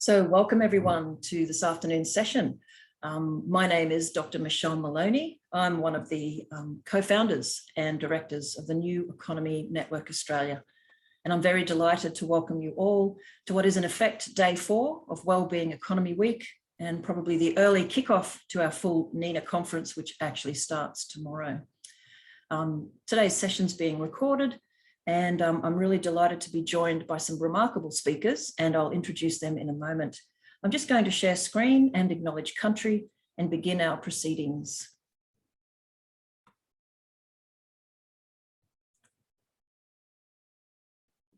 So welcome everyone to this afternoon's session. My name is Dr. Michelle Maloney. I'm one of the co-founders and directors of the New Economy Network Australia. And I'm very delighted to welcome you all to what is in effect day 4 of Wellbeing Economy Week, and probably the early kickoff to our full NENA conference, which actually starts tomorrow. Today's session's being recorded, and I'm really delighted to be joined by some remarkable speakers, and I'll introduce them in a moment. I'm just going to share screen and acknowledge country and begin our proceedings.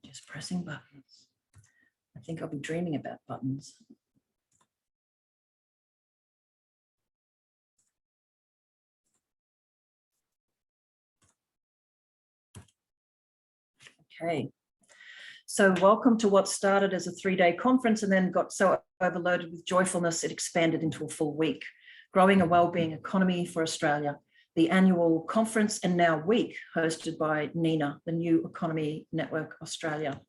Just pressing buttons. I think I'll be dreaming about buttons. Okay, so welcome to what started as a 3-day conference and then got so overloaded with joyfulness it expanded into a full week. Growing a Wellbeing Economy for Australia, the annual conference and now week hosted by NENA, the New Economy Network Australia.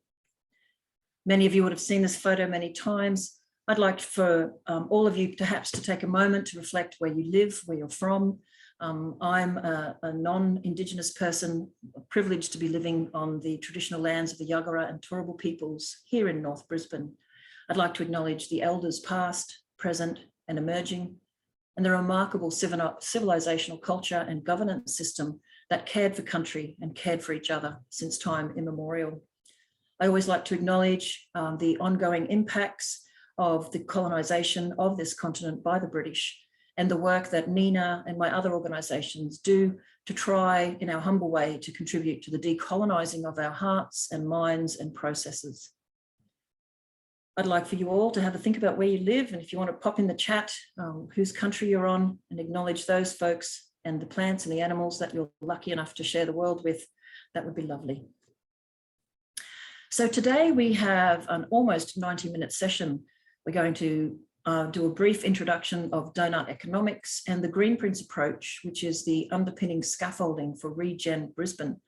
Many of you would have seen this photo many times. I'd like for all of you perhaps to take a moment to reflect where you live, where you're from. I'm a non-Indigenous person, privileged to be living on the traditional lands of the Yagara and Turrbal peoples here in North Brisbane. I'd like to acknowledge the elders past, present and emerging, and the remarkable civilizational culture and governance system that cared for country and cared for each other since time immemorial. I always like to acknowledge the ongoing impacts of the colonisation of this continent by the British, and the work that NENA and my other organisations do to try, in our humble way, to contribute to the decolonising of our hearts and minds and processes. I'd like for you all to have a think about where you live, and if you want to pop in the chat whose country you're on, and acknowledge those folks and the plants and the animals that you're lucky enough to share the world with, that would be lovely. So today we have an almost 90-minute session. We're going to do a brief introduction of Doughnut Economics and the Greenprints approach, which is the underpinning scaffolding for Regen Brisbane.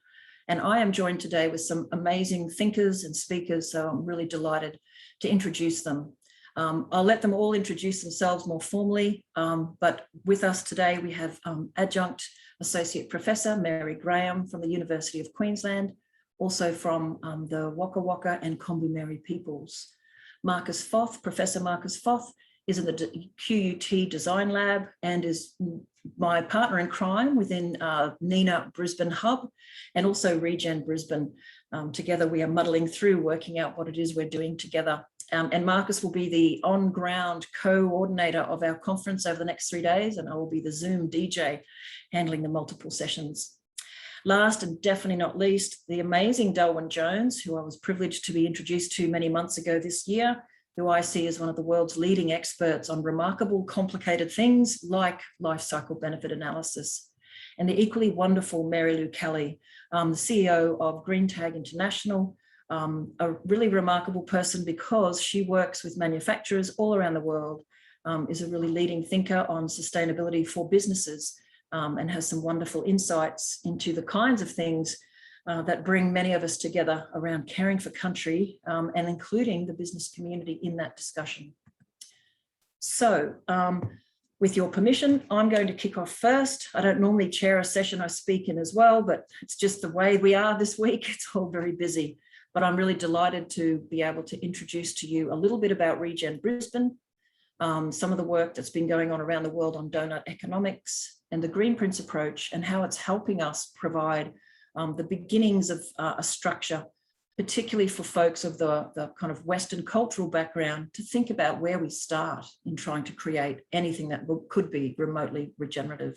And I am joined today with some amazing thinkers and speakers, so I'm really delighted to introduce them. I'll let them all introduce themselves more formally, but with us today we have Adjunct Associate Professor Mary Graham from the University of Queensland, also from the Waka Waka and Kombu-Meri peoples. Marcus FOTH, Professor Marcus FOTH, is in the QUT Design Lab and is my partner in crime within NENA Brisbane Hub and also Regen Brisbane. Together we are muddling through working out what it is we're doing together. And Marcus will be the on-ground coordinator of our conference over the next 3 days, and I will be the Zoom DJ handling the multiple sessions. Last and definitely not least, the amazing Delwyn JONES, who I was privileged to be introduced to many months ago this year, who I see as one of the world's leading experts on remarkable, complicated things like life cycle benefit analysis. And the equally wonderful Mary Lou Kelly, the CEO of Greentag International, a really remarkable person because she works with manufacturers all around the world, is a really leading thinker on sustainability for businesses, and has some wonderful insights into the kinds of things that bring many of us together around caring for country and including the business community in that discussion. So with your permission, I'm going to kick off first. I don't normally chair a session I speak in as well, but it's just the way we are this week. It's all very busy, but I'm really delighted to be able to introduce to you a little bit about Regen Brisbane, some of the work that's been going on around the world on Doughnut Economics and the Greenprints approach and how it's helping us provide the beginnings of a structure, particularly for folks of the kind of Western cultural background, to think about where we start in trying to create anything that could be remotely regenerative.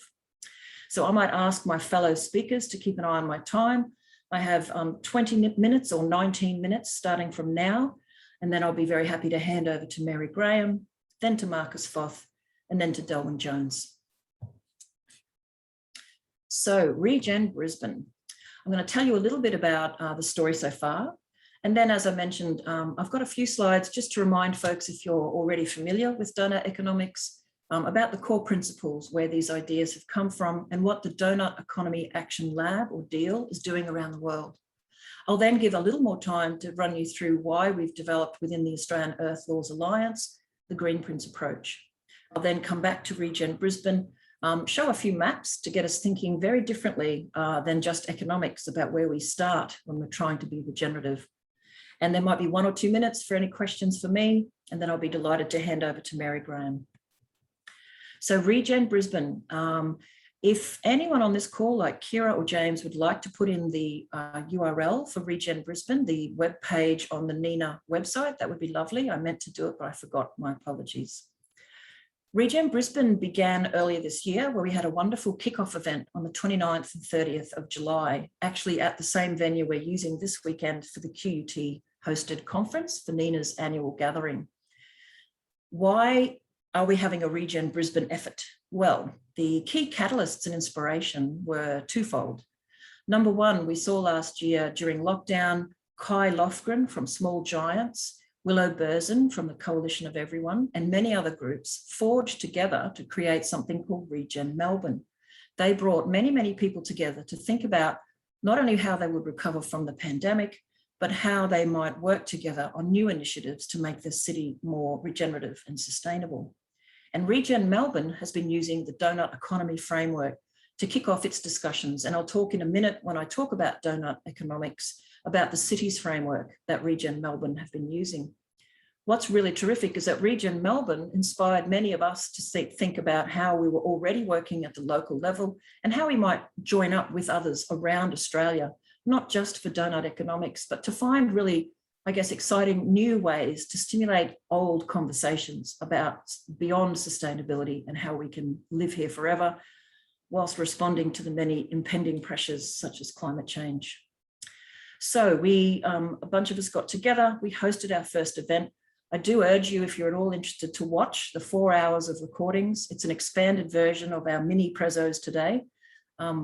So I might ask my fellow speakers to keep an eye on my time. I have 20 minutes or 19 minutes starting from now, and then I'll be very happy to hand over to Mary Graham, then to Marcus FOTH, and then to Delwyn JONES. So Regen Brisbane. I'm going to tell you a little bit about the story so far. And then, as I mentioned, I've got a few slides just to remind folks, if you're already familiar with Doughnut Economics, about the core principles, where these ideas have come from and what the Doughnut Economy Action Lab, or DEAL, is doing around the world. I'll then give a little more time to run you through why we've developed within the Australian Earth Laws Alliance, the Greenprints approach. I'll then come back to Regen Brisbane, show a few maps to get us thinking very differently than just economics about where we start when we're trying to be regenerative. And there might be 1 or 2 minutes for any questions for me, and then I'll be delighted to hand over to Mary Graham. So Regen Brisbane, if anyone on this call like Kira or James would like to put in the URL for Regen Brisbane, the web page on the NENA website, that would be lovely. I meant to do it, but I forgot. My apologies. Regen Brisbane began earlier this year, where we had a wonderful kickoff event on the 29th and 30th of July, actually at the same venue we're using this weekend for the QUT hosted conference for NENA's annual gathering. Why are we having a Regen Brisbane effort? Well, the key catalysts and inspiration were twofold. Number one, we saw last year during lockdown, Kai Lofgren from Small Giants, Willow Berzin from the Coalition of Everyone, and many other groups forged together to create something called Regen Melbourne. They brought many, many people together to think about not only how they would recover from the pandemic, but how they might work together on new initiatives to make the city more regenerative and sustainable. And Regen Melbourne has been using the Doughnut Economy framework to kick off its discussions. And I'll talk in a minute when I talk about Doughnut Economics about the city's framework that Regen Melbourne have been using. What's really terrific is that Regen Melbourne inspired many of us to think about how we were already working at the local level and how we might join up with others around Australia, not just for Doughnut Economics, but to find really, I guess, exciting new ways to stimulate old conversations about beyond sustainability and how we can live here forever whilst responding to the many impending pressures such as climate change. So a bunch of us got together, we hosted our first event. I do urge you, if you're at all interested, to watch the 4 hours of recordings. It's an expanded version of our mini prezos today.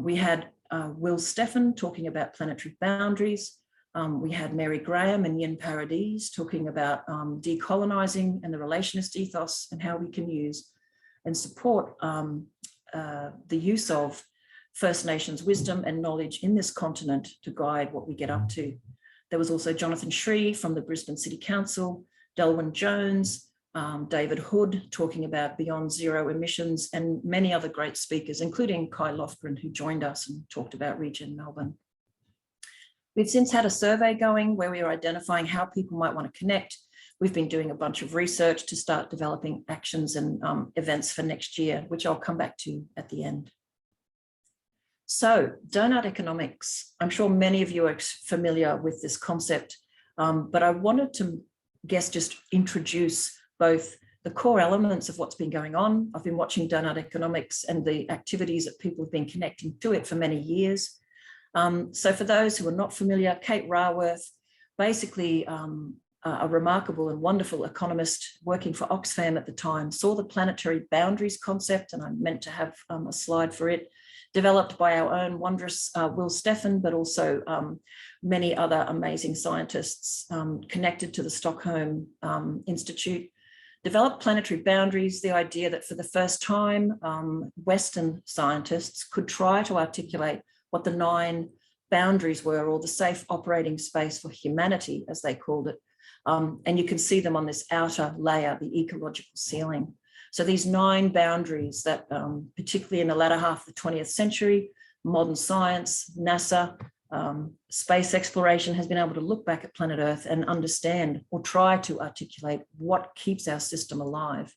We had Will Steffen talking about planetary boundaries. We had Mary Graham and Yin Paradis talking about decolonising and the relationist ethos and how we can use and support the use of First Nations wisdom and knowledge in this continent to guide what we get up to. There was also Jonathan Shree from the Brisbane City Council, Delwyn JONES, David Hood talking about beyond zero emissions, and many other great speakers, including Kai Lofgren, who joined us and talked about Regen Melbourne. We've since had a survey going where we are identifying how people might want to connect. We've been doing a bunch of research to start developing actions and events for next year, which I'll come back to at the end. So, Doughnut Economics. I'm sure many of you are familiar with this concept, but I wanted to just introduce both the core elements of what's been going on. I've been watching Doughnut Economics and the activities that people have been connecting to it for many years. So for those who are not familiar, Kate Raworth, basically a remarkable and wonderful economist working for Oxfam at the time, saw the planetary boundaries concept, and I meant to have a slide for it, developed by our own wondrous Will Steffen, but also many other amazing scientists connected to the Stockholm Institute, developed planetary boundaries, the idea that for the first time, Western scientists could try to articulate what the 9 boundaries were, or the safe operating space for humanity, as they called it. And you can see them on this outer layer, the ecological ceiling. So these 9 boundaries that, particularly in the latter half of the 20th century, modern science, NASA, space exploration has been able to look back at planet Earth and understand or try to articulate what keeps our system alive.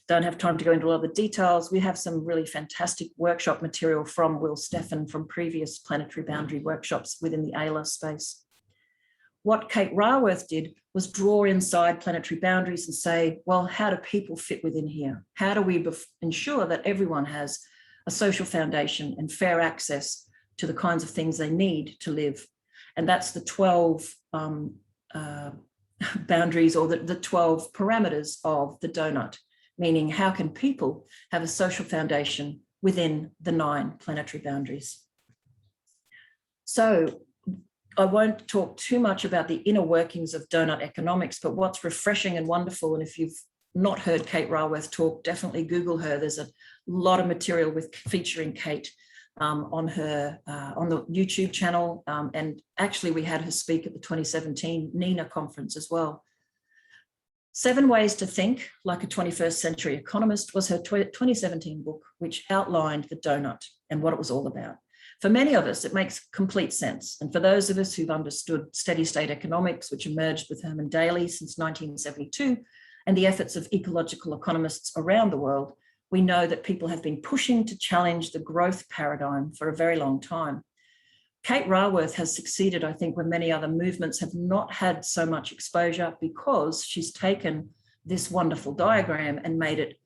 Don't have time to go into a lot of the details. We have some really fantastic workshop material from Will Steffen from previous planetary boundary workshops within the ALA space. What Kate Raworth did was draw inside planetary boundaries and say, well, how do people fit within here? How do we ensure that everyone has a social foundation and fair access to the kinds of things they need to live? And that's the 12 boundaries, or the 12 parameters of the donut, meaning how can people have a social foundation within the 9 planetary boundaries? So I won't talk too much about the inner workings of Doughnut Economics, but what's refreshing and wonderful, and if you've not heard Kate Raworth talk, definitely Google her. There's a lot of material featuring Kate on the YouTube channel. And actually we had her speak at the 2017 NENA conference as well. 7 Ways to Think Like a 21st Century Economist was her 2017 book, which outlined the donut and what it was all about. For many of us, it makes complete sense. And for those of us who've understood steady state economics, which emerged with Herman Daly since 1972, and the efforts of ecological economists around the world, we know that people have been pushing to challenge the growth paradigm for a very long time. Kate Raworth has succeeded, I think, where many other movements have not had so much exposure, because she's taken this wonderful diagram and made it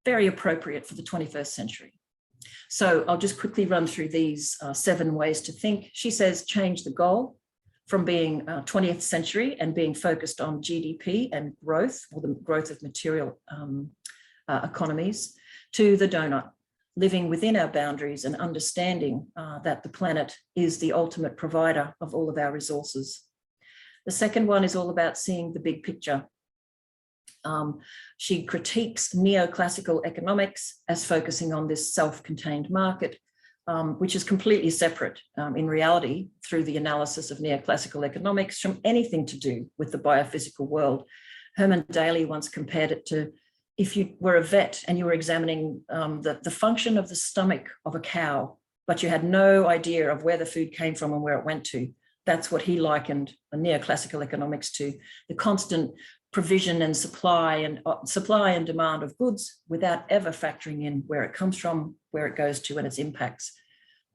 very appropriate for the 21st century. So I'll just quickly run through these 7 ways to think. She says, change the goal from being 20th century and being focused on GDP and growth, or the growth of material economies, to the donut, living within our boundaries and understanding that the planet is the ultimate provider of all of our resources. The second one is all about seeing the big picture. She critiques neoclassical economics as focusing on this self-contained market, which is completely separate in reality through the analysis of neoclassical economics from anything to do with the biophysical world. Herman Daly once compared it to, if you were a vet and you were examining the function of the stomach of a cow, but you had no idea of where the food came from and where it went to. That's what he likened neoclassical economics to, the constant provision and supply and demand of goods without ever factoring in where it comes from, where it goes to, and its impacts.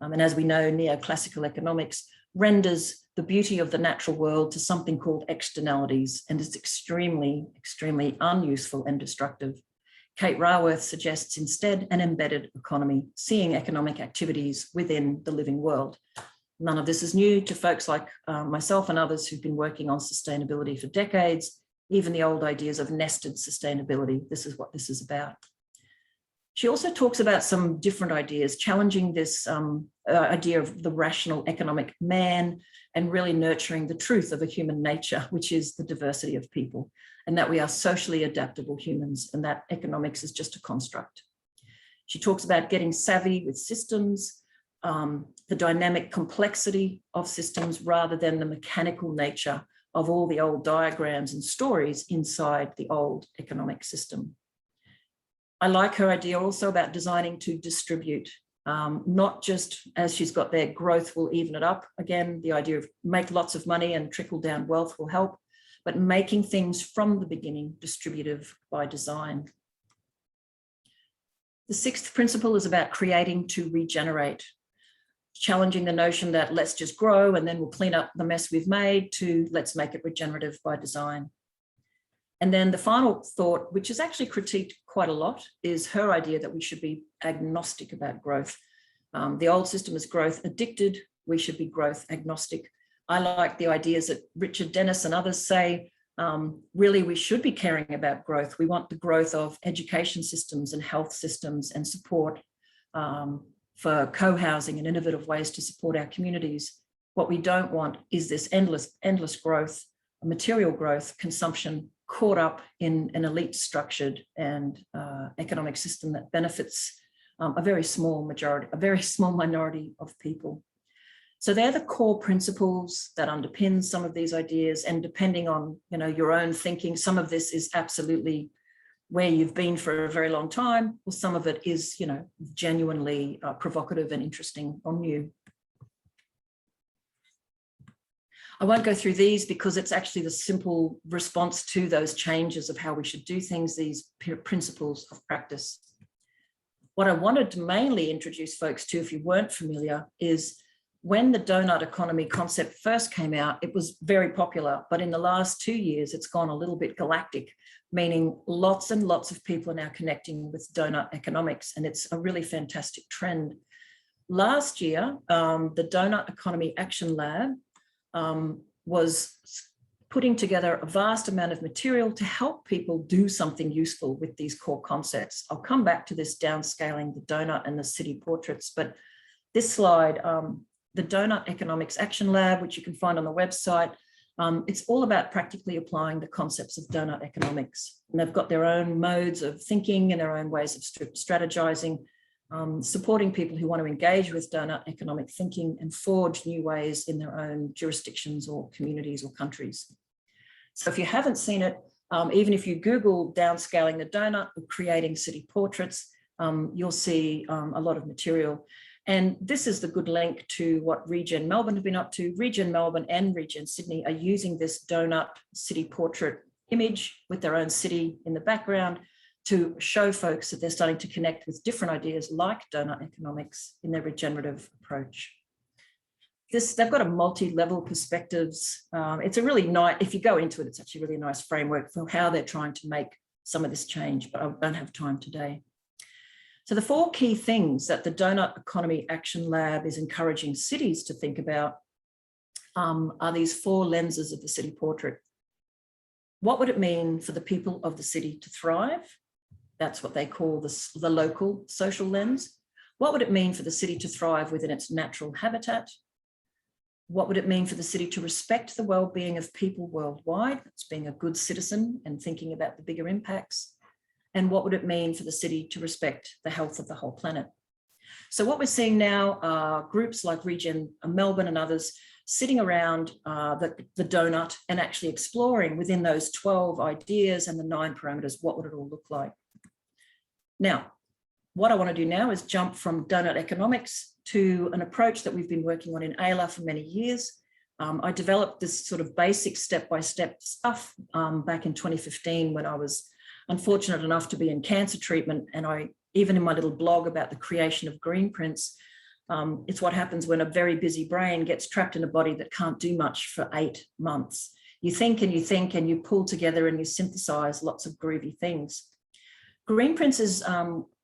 And as we know, neoclassical economics renders the beauty of the natural world to something called externalities, and it's extremely, extremely unuseful and destructive. Kate Raworth suggests instead an embedded economy, seeing economic activities within the living world. None of this is new to folks like myself and others who've been working on sustainability for decades, even the old ideas of nested sustainability. This is what this is about. She also talks about some different ideas, challenging this idea of the rational economic man and really nurturing the truth of a human nature, which is the diversity of people, and that we are socially adaptable humans and that economics is just a construct. She talks about getting savvy with systems, the dynamic complexity of systems rather than the mechanical nature of all the old diagrams and stories inside the old economic system. I like her idea also about designing to distribute, not just, as she's got there, growth will even it up. Again, the idea of make lots of money and trickle down wealth will help, but making things from the beginning distributive by design. The 6th principle is about creating to regenerate, challenging the notion that let's just grow and then we'll clean up the mess we've made, to let's make it regenerative by design. And then the final thought, which is actually critiqued quite a lot, is her idea that we should be agnostic about growth. The old system is growth addicted, we should be growth agnostic. I like the ideas that Richard Dennis and others say, really we should be caring about growth. We want the growth of education systems and health systems and support for co-housing and innovative ways to support our communities. What we don't want is this endless growth, material growth, consumption, caught up in an elite structured and economic system that benefits a very small minority of people. So they're the core principles that underpin some of these ideas, and depending on your own thinking, some of this is absolutely where you've been for a very long time, or some of it is genuinely provocative and interesting or new. I won't go through these because it's actually the simple response to those changes of how we should do things, these principles of practice. What I wanted to mainly introduce folks to, if you weren't familiar, is when the doughnut economy concept first came out, it was very popular, but in the last 2 years, it's gone a little bit galactic, meaning lots and lots of people are now connecting with doughnut economics, and it's a really fantastic trend. Last year, the Doughnut Economy Action Lab was putting together a vast amount of material to help people do something useful with these core concepts. I'll come back to this downscaling the donut and the city portraits, but this slide, the Doughnut Economics Action Lab, which you can find on the website, it's all about practically applying the concepts of doughnut economics. And they've got their own modes of thinking and their own ways of strategizing. supporting people who want to engage with donut economic thinking and forge new ways in their own jurisdictions or communities or countries. So if you haven't seen it, even if you Google downscaling the donut or creating city portraits, you'll see a lot of material. And this is the good link to what Regen Melbourne have been up to. Regen Melbourne and Regen Sydney are using this donut city portrait image with their own city in the background to show folks that they're starting to connect with different ideas like donut economics in their regenerative approach. They've got a multi-level perspectives. It's a really nice, if you go into it, it's actually really a nice framework for how they're trying to make some of this change, but I don't have time today. So the 4 key things that the Doughnut Economy Action Lab is encouraging cities to think about are these 4 lenses of the city portrait. What would it mean for the people of the city to thrive? That's what they call the local social lens. What would it mean for the city to thrive within its natural habitat? What would it mean for the city to respect the well-being of people worldwide? That's being a good citizen and thinking about the bigger impacts. And what would it mean for the city to respect the health of the whole planet? So what we're seeing now are groups like Regen Melbourne and others sitting around the donut and actually exploring within those 12 ideas and the 9 parameters, what would it all look like? Now, what I want to do now is jump from Doughnut Economics to an approach that we've been working on in AILA for many years. I developed this sort of basic step-by-step stuff back in 2015 when I was unfortunate enough to be in cancer treatment. And even in my little blog about the creation of Greenprints, it's what happens when a very busy brain gets trapped in a body that can't do much for 8 months. You think and you think and you pull together and you synthesize lots of groovy things. Greenprints is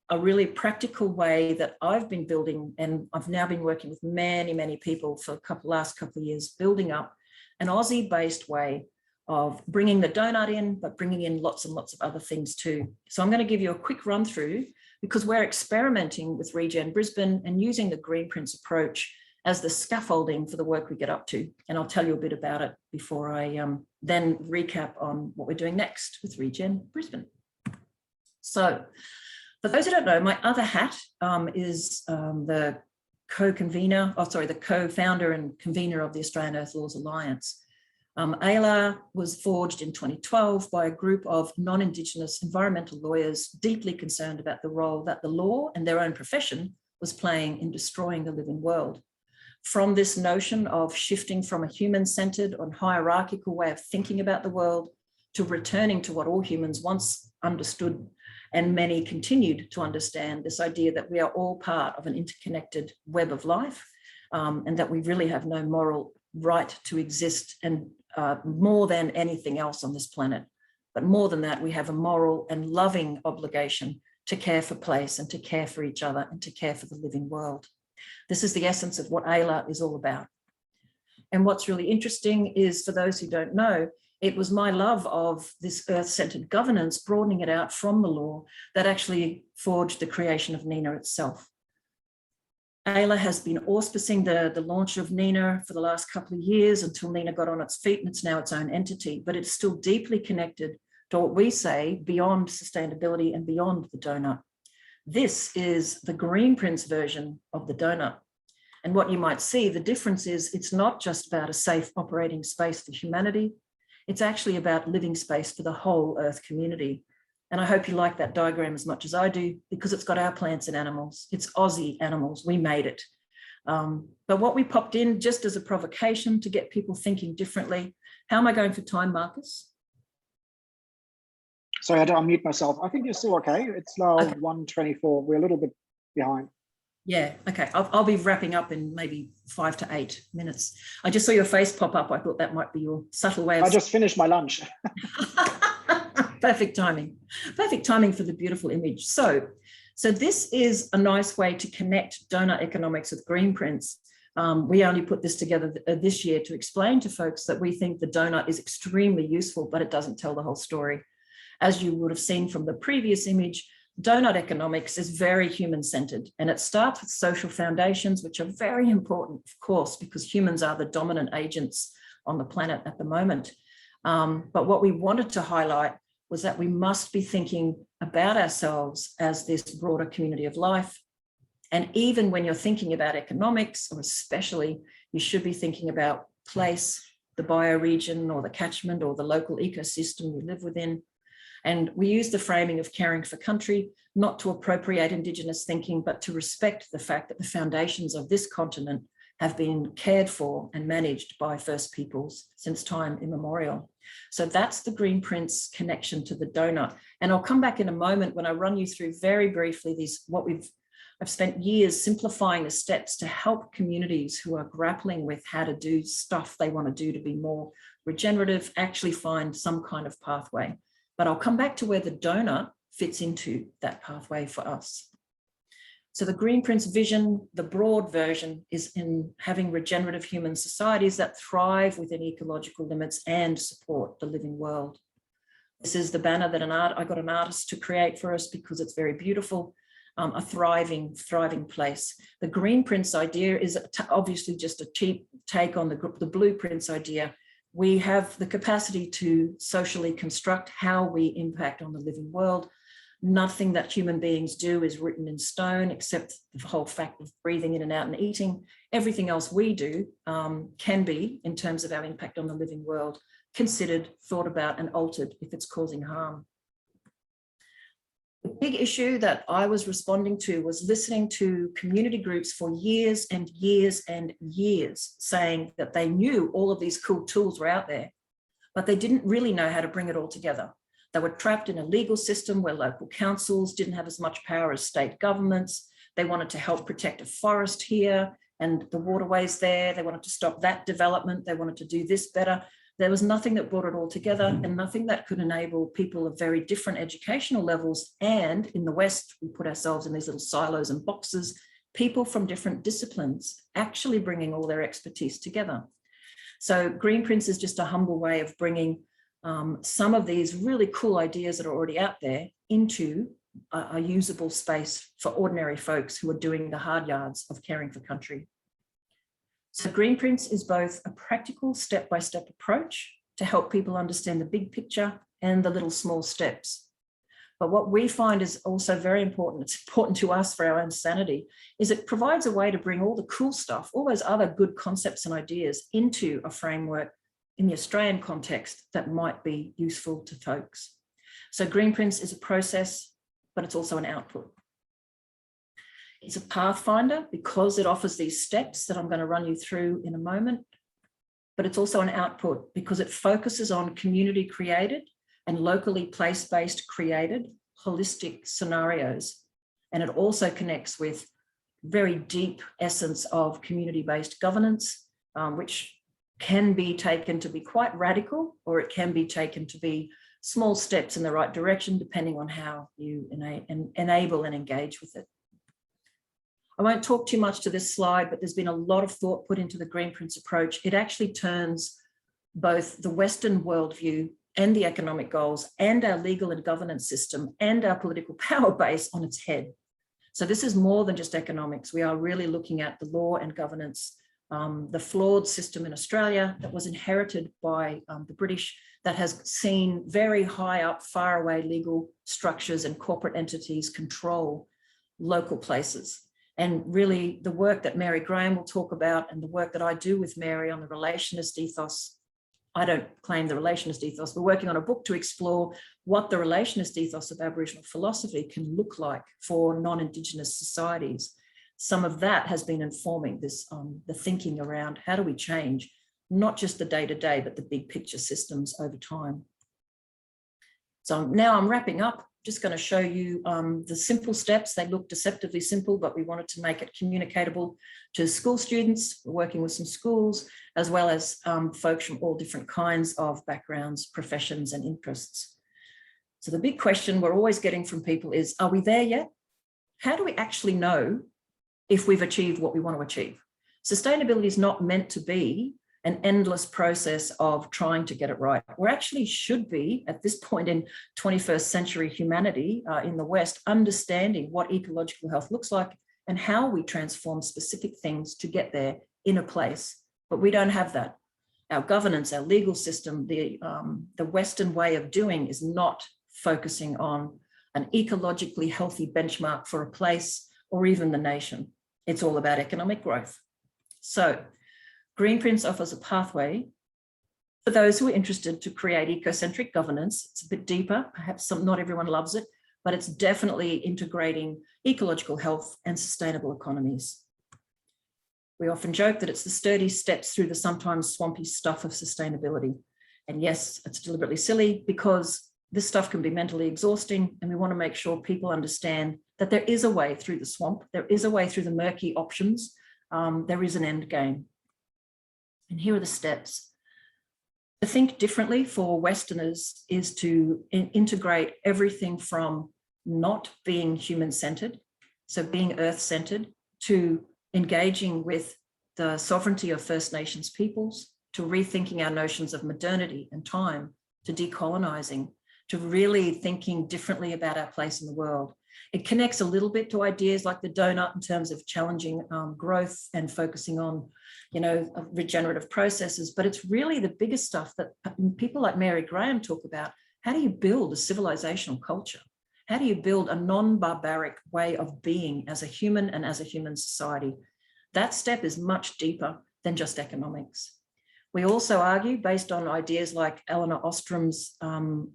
a really practical way that I've been building, and I've now been working with many, many people for the last couple of years, building up an Aussie-based way of bringing the donut in, but bringing in lots and lots of other things too. So I'm going to give you a quick run through because we're experimenting with Regen Brisbane and using the Greenprints approach as the scaffolding for the work we get up to. And I'll tell you a bit about it before I then recap on what we're doing next with Regen Brisbane. So for those who don't know, my other hat is the co-founder and convener of the Australian Earth Laws Alliance. AILA was forged in 2012 by a group of non-Indigenous environmental lawyers deeply concerned about the role that the law and their own profession was playing in destroying the living world. From this notion of shifting from a human-centered and hierarchical way of thinking about the world to returning to what all humans once understood, and many continued to understand, this idea that we are all part of an interconnected web of life, and that we really have no moral right to exist and more than anything else on this planet. But more than that, we have a moral and loving obligation to care for place and to care for each other and to care for the living world. This is the essence of what AILA is all about. And what's really interesting is, for those who don't know, it was my love of this earth-centered governance, broadening it out from the law, that actually forged the creation of NENA itself. AILA has been auspicing the launch of NENA for the last couple of years until NENA got on its feet, and it's now its own entity, but it's still deeply connected to what we say beyond sustainability and beyond the donut. This is the Greenprints version of the donut. And what you might see, the difference is it's not just about a safe operating space for humanity. It's actually about living space for the whole Earth community. And I hope you like that diagram as much as I do, because it's got our plants and animals. It's Aussie animals, we made it. But what we popped in just as a provocation to get people thinking differently. How am I going for time, Marcus? Sorry, I had to unmute myself. I think you're still okay. It's now Okay. 1:24. We're a little bit behind. Yeah, okay. I'll be wrapping up in maybe 5 to 8 minutes. I just saw your face pop up. I thought that might be your subtle way of... I just finished my lunch. Perfect timing. Perfect timing for the beautiful image. So this is a nice way to connect Doughnut Economics with Greenprints. We only put this together this year to explain to folks that we think the donut is extremely useful, but it doesn't tell the whole story. As you would have seen from the previous image, Doughnut Economics is very human-centered, and it starts with social foundations, which are very important, of course, because humans are the dominant agents on the planet at the moment. But what we wanted to highlight was that we must be thinking about ourselves as this broader community of life, And even when you're thinking about economics, or especially, you should be thinking about place, the bioregion or the catchment or the local ecosystem you live within. And we use the framing of caring for country, not to appropriate Indigenous thinking, but to respect the fact that the foundations of this continent have been cared for and managed by First Peoples since time immemorial. So that's the Greenprints connection to the donut. And I'll come back in a moment when I run you through very briefly I've spent years simplifying the steps to help communities who are grappling with how to do stuff they want to do to be more regenerative, actually find some kind of pathway. But I'll come back to where the donut fits into that pathway for us. So the Greenprints vision, the broad version, is in having regenerative human societies that thrive within ecological limits and support the living world. This is the banner that I got an artist to create for us because it's very beautiful. A thriving place. The Greenprints idea is obviously just a cheap take on the blueprints idea. We have the capacity to socially construct how we impact on the living world. Nothing that human beings do is written in stone, except the whole fact of breathing in and out and eating. Everything else we do can be, in terms of our impact on the living world, considered, thought about, and altered if it's causing harm. The big issue that I was responding to was listening to community groups for years and years and years saying that they knew all of these cool tools were out there, but they didn't really know how to bring it all together. They were trapped in a legal system where local councils didn't have as much power as state governments. They wanted to help protect a forest here and the waterways there. They wanted to stop that development. They wanted to do this better. There was nothing that brought it all together and nothing that could enable people of very different educational levels. And in the West, we put ourselves in these little silos and boxes, people from different disciplines actually bringing all their expertise together. So Greenprints is just a humble way of bringing some of these really cool ideas that are already out there into a usable space for ordinary folks who are doing the hard yards of caring for country. So Greenprints is both a practical step-by-step approach to help people understand the big picture and the little small steps. But what we find is also very important, it's important to us for our own sanity, is it provides a way to bring all the cool stuff, all those other good concepts and ideas into a framework in the Australian context that might be useful to folks. So Greenprints is a process, but it's also an output. It's a pathfinder because it offers these steps that I'm going to run you through in a moment, but it's also an output because it focuses on community created and locally place-based created holistic scenarios. And it also connects with very deep essence of community-based governance, which can be taken to be quite radical, or it can be taken to be small steps in the right direction, depending on how you enable and engage with it. I won't talk too much to this slide, but there's been a lot of thought put into the Greenprints approach. It actually turns both the Western worldview and the economic goals and our legal and governance system and our political power base on its head. So this is more than just economics. We are really looking at the law and governance, the flawed system in Australia that was inherited by the British, that has seen very high up, far away legal structures and corporate entities control local places. And really the work that Mary Graham will talk about and the work that I do with Mary on the relationist ethos, I don't claim the relationist ethos, we're working on a book to explore what the relationist ethos of Aboriginal philosophy can look like for non-Indigenous societies. Some of that has been informing this, the thinking around how do we change, not just the day-to-day, but the big picture systems over time. So now I'm wrapping up. Just going to show you the simple steps. They look deceptively simple, but we wanted to make it communicatable to school students. We're working with some schools, as well as folks from all different kinds of backgrounds, professions, and interests. So the big question we're always getting from people is, are we there yet? How do we actually know if we've achieved what we want to achieve? Sustainability is not meant to be an endless process of trying to get it right. We actually should be, at this point in 21st century humanity in the West, understanding what ecological health looks like and how we transform specific things to get there in a place. But we don't have that. Our governance, our legal system, the Western way of doing is not focusing on an ecologically healthy benchmark for a place or even the nation. It's all about economic growth. So Greenprints offers a pathway for those who are interested to create ecocentric governance. It's a bit deeper, perhaps not everyone loves it, but it's definitely integrating ecological health and sustainable economies. We often joke that it's the sturdy steps through the sometimes swampy stuff of sustainability. And yes, it's deliberately silly because this stuff can be mentally exhausting, and we want to make sure people understand that there is a way through the swamp, there is a way through the murky options, there is an end game. And here are the steps. To think differently for Westerners is to integrate everything from not being human-centered, so being earth-centered, to engaging with the sovereignty of First Nations peoples, to rethinking our notions of modernity and time, to decolonizing, to really thinking differently about our place in the world. It connects a little bit to ideas like the donut in terms of challenging growth and focusing on, regenerative processes, but it's really the biggest stuff that people like Mary Graham talk about. How do you build a civilizational culture? How do you build a non-barbaric way of being as a human and as a human society? That step is much deeper than just economics. We also argue, based on ideas like Elinor Ostrom's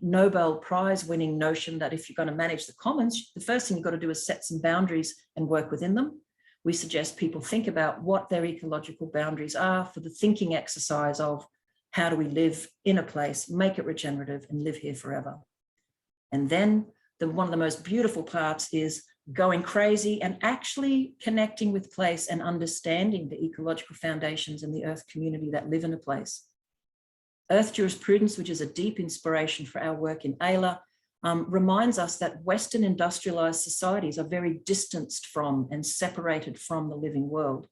Nobel Prize winning notion that if you're going to manage the commons, the first thing you've got to do is set some boundaries and work within them. We suggest people think about what their ecological boundaries are for the thinking exercise of how do we live in a place, make it regenerative and live here forever. And then one of the most beautiful parts is going crazy and actually connecting with place and understanding the ecological foundations in the earth community that live in a place. Earth jurisprudence, which is a deep inspiration for our work in AILA, reminds us that Western industrialized societies are very distanced from and separated from the living world.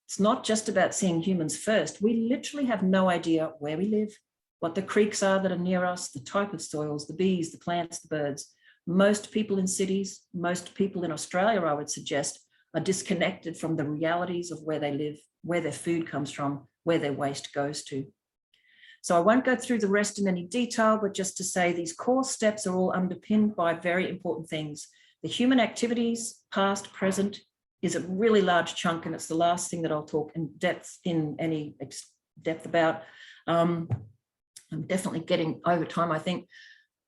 It's not just about seeing humans first. We literally have no idea where we live, what the creeks are that are near us, the type of soils, the bees, the plants, the birds. Most people in cities, most people in Australia, I would suggest, are disconnected from the realities of where they live, where their food comes from, where their waste goes to. So I won't go through the rest in any detail, but just to say these core steps are all underpinned by very important things. The human activities, past, present, is a really large chunk, and it's the last thing that I'll talk in any depth about. I'm definitely getting over time, I think.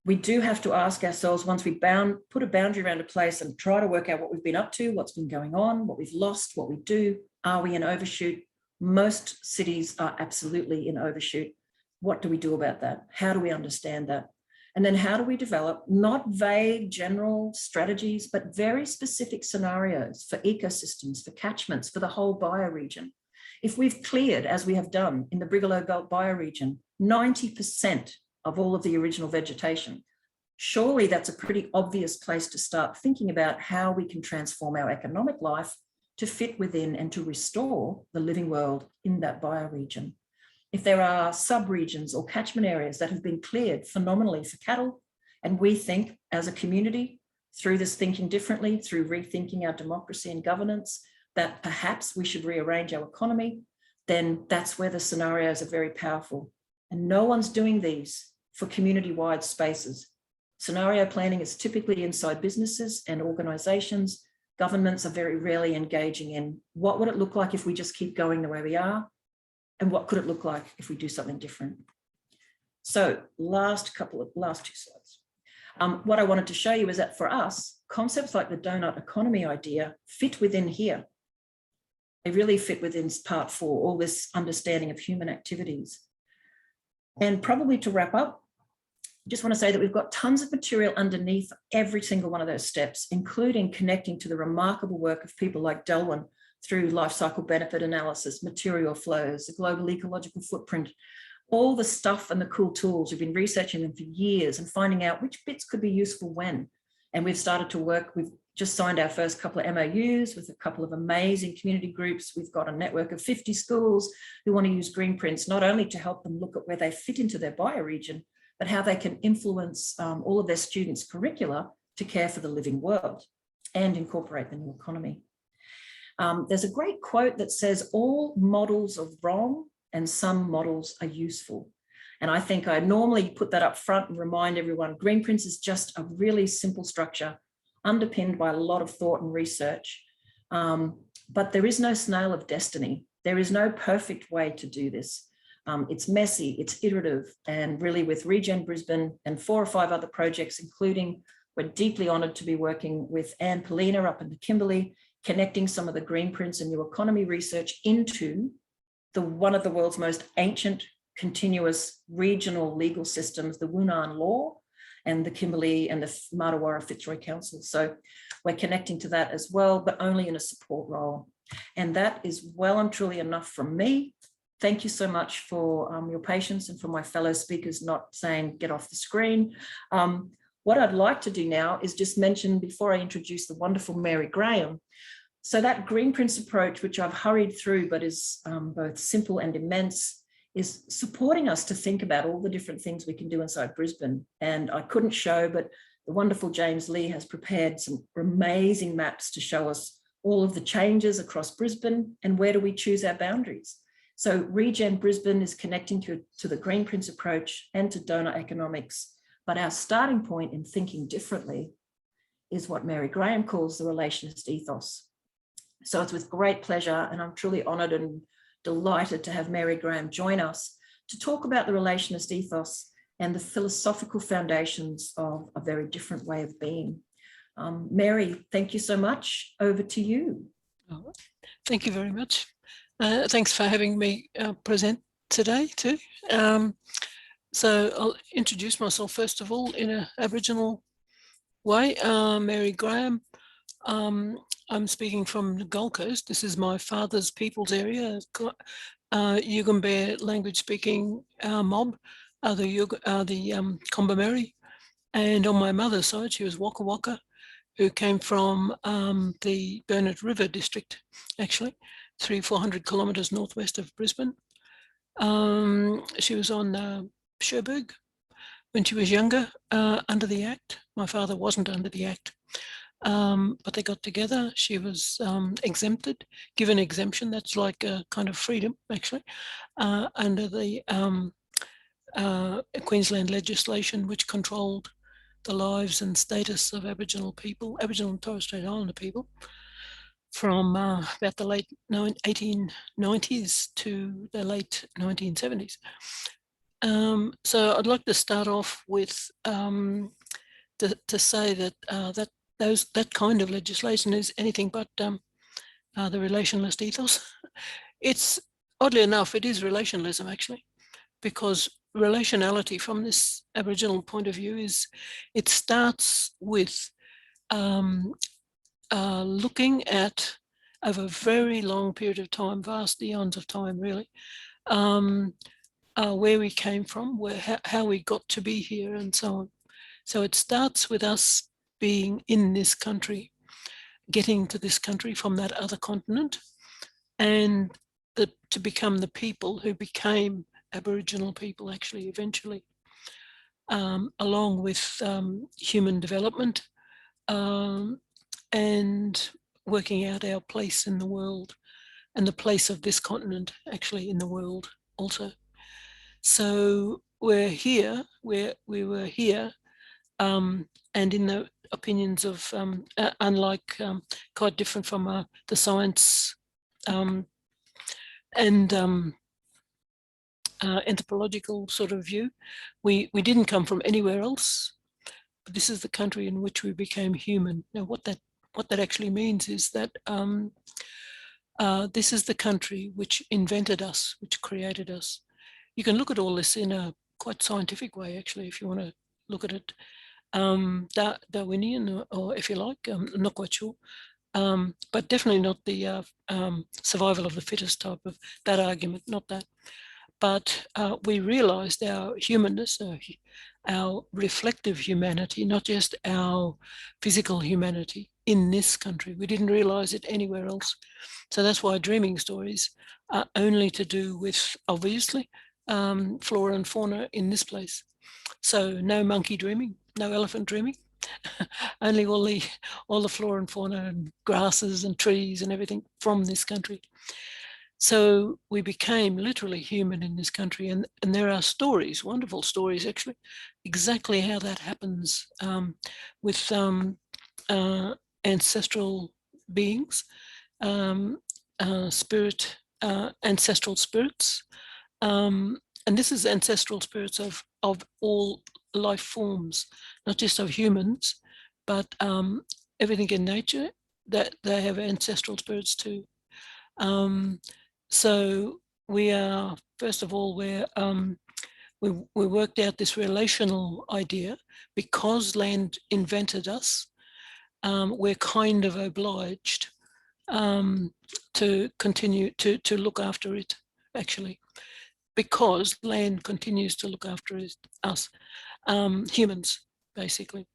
We do have to ask ourselves, once we put a boundary around a place and try to work out what we've been up to, what's been going on, what we've lost, what we do, are we in overshoot? Most cities are absolutely in overshoot. What do we do about that? How do we understand that? And then how do we develop not vague general strategies, but very specific scenarios for ecosystems, for catchments, for the whole bioregion? If we've cleared, as we have done in the Brigalow Belt bioregion, 90% of all of the original vegetation, surely that's a pretty obvious place to start thinking about how we can transform our economic life to fit within and to restore the living world in that bioregion. If there are sub-regions or catchment areas that have been cleared phenomenally for cattle, and we think as a community, through this thinking differently, through rethinking our democracy and governance, that perhaps we should rearrange our economy, then that's where the scenarios are very powerful. And no one's doing these for community-wide spaces. Scenario planning is typically inside businesses and organisations. Governments are very rarely engaging in what would it look like if we just keep going the way we are, and what could it look like if we do something different. So last two slides. What I wanted to show you is that for us, concepts like the Doughnut Economy idea fit within here. They really fit within part 4, all this understanding of human activities. And probably to wrap up, I just want to say that we've got tons of material underneath every single one of those steps, including connecting to the remarkable work of people like Delwyn through life cycle benefit analysis, material flows, the global ecological footprint, all the stuff and the cool tools. We've been researching them for years and finding out which bits could be useful when. And we've started to work, we've just signed our first couple of MOUs with a couple of amazing community groups. We've got a network of 50 schools who want to use Greenprints, not only to help them look at where they fit into their bioregion, but how they can influence all of their students' curricula to care for the living world and incorporate the new economy. There's a great quote that says, all models are wrong and some models are useful. And I think I normally put that up front and remind everyone, Greenprints is just a really simple structure underpinned by a lot of thought and research. But there is no snail of destiny. There is no perfect way to do this. It's messy, it's iterative, and really with Regen Brisbane and 4 or 5 other projects, including, we're deeply honoured to be working with Anne Polina up in the Kimberley, connecting some of the Greenprints and new economy research into one of the world's most ancient, continuous regional legal systems, the Wunnan law, and the Kimberley and the Martuwarra Fitzroy Council. So we're connecting to that as well, but only in a support role. And that is well and truly enough from me. Thank you so much for your patience, and for my fellow speakers not saying get off the screen. What I'd like to do now is just mention, before I introduce the wonderful Mary Graham, so that Greenprints approach, which I've hurried through, but is both simple and immense, is supporting us to think about all the different things we can do inside Brisbane. And I couldn't show, but the wonderful James Lee has prepared some amazing maps to show us all of the changes across Brisbane and where do we choose our boundaries. So Regen Brisbane is connecting to the Greenprints approach and to Doughnut Economics. But our starting point in thinking differently is what Mary Graham calls the relationist ethos. So it's with great pleasure, and I'm truly honoured and delighted to have Mary Graham join us to talk about the relationist ethos and the philosophical foundations of a very different way of being. Mary, thank you so much. Over to you. Oh, thank you very much. Thanks for having me present today too. So I'll introduce myself first of all in an Aboriginal way. Mary Graham. I'm speaking from the Gold Coast. This is my father's people's area, Yugambeh language speaking mob, the Kombumerri. And on my mother's side, she was Waka Waka, who came from the Burnett River district, actually, 300-400 kilometres northwest of Brisbane. She was on Cherbourg when she was younger, under the Act. My father wasn't under the Act, but they got together. She was exempted, given exemption. That's like a kind of freedom, actually, under the Queensland legislation, which controlled the lives and status of Aboriginal people, Aboriginal and Torres Strait Islander people, from about the late 1890s to the late 1970s. So I'd like to start off with to say that that kind of legislation is anything but the relationalist ethos. It's, oddly enough, it is relationalism actually, because relationality from this Aboriginal point of view is, it starts with looking at, over a very long period of time, vast eons of time really, where we came from, how we got to be here and so on. So it starts with us being in this country, getting to this country from that other continent, and to become the people who became Aboriginal people actually eventually, along with human development and working out our place in the world and the place of this continent actually in the world also. So we're here, we were here, and in the opinions of, unlike, quite different from the science and anthropological sort of view, we didn't come from anywhere else, but this is the country in which we became human. Now what that actually means is that this is the country which invented us, which created us. You can look at all this in a quite scientific way, actually, if you want to look at it, Darwinian, or if you like, I'm not quite sure, but definitely not the survival of the fittest type of that argument, not that. But we realised our humanness, our reflective humanity, not just our physical humanity in this country. We didn't realise it anywhere else. So that's why dreaming stories are only to do with, obviously, flora and fauna in this place. So no monkey dreaming, no elephant dreaming, only all the flora and fauna and grasses and trees and everything from this country. So we became literally human in this country, and there are stories, wonderful stories actually, exactly how that happens with ancestral beings spirit, ancestral spirits. And this is ancestral spirits of all life forms, not just of humans, but everything in nature, that they have ancestral spirits too. So we are, first of all, we worked out this relational idea. Because land invented us, we're kind of obliged to continue to look after it, actually, because land continues to look after us, humans, basically.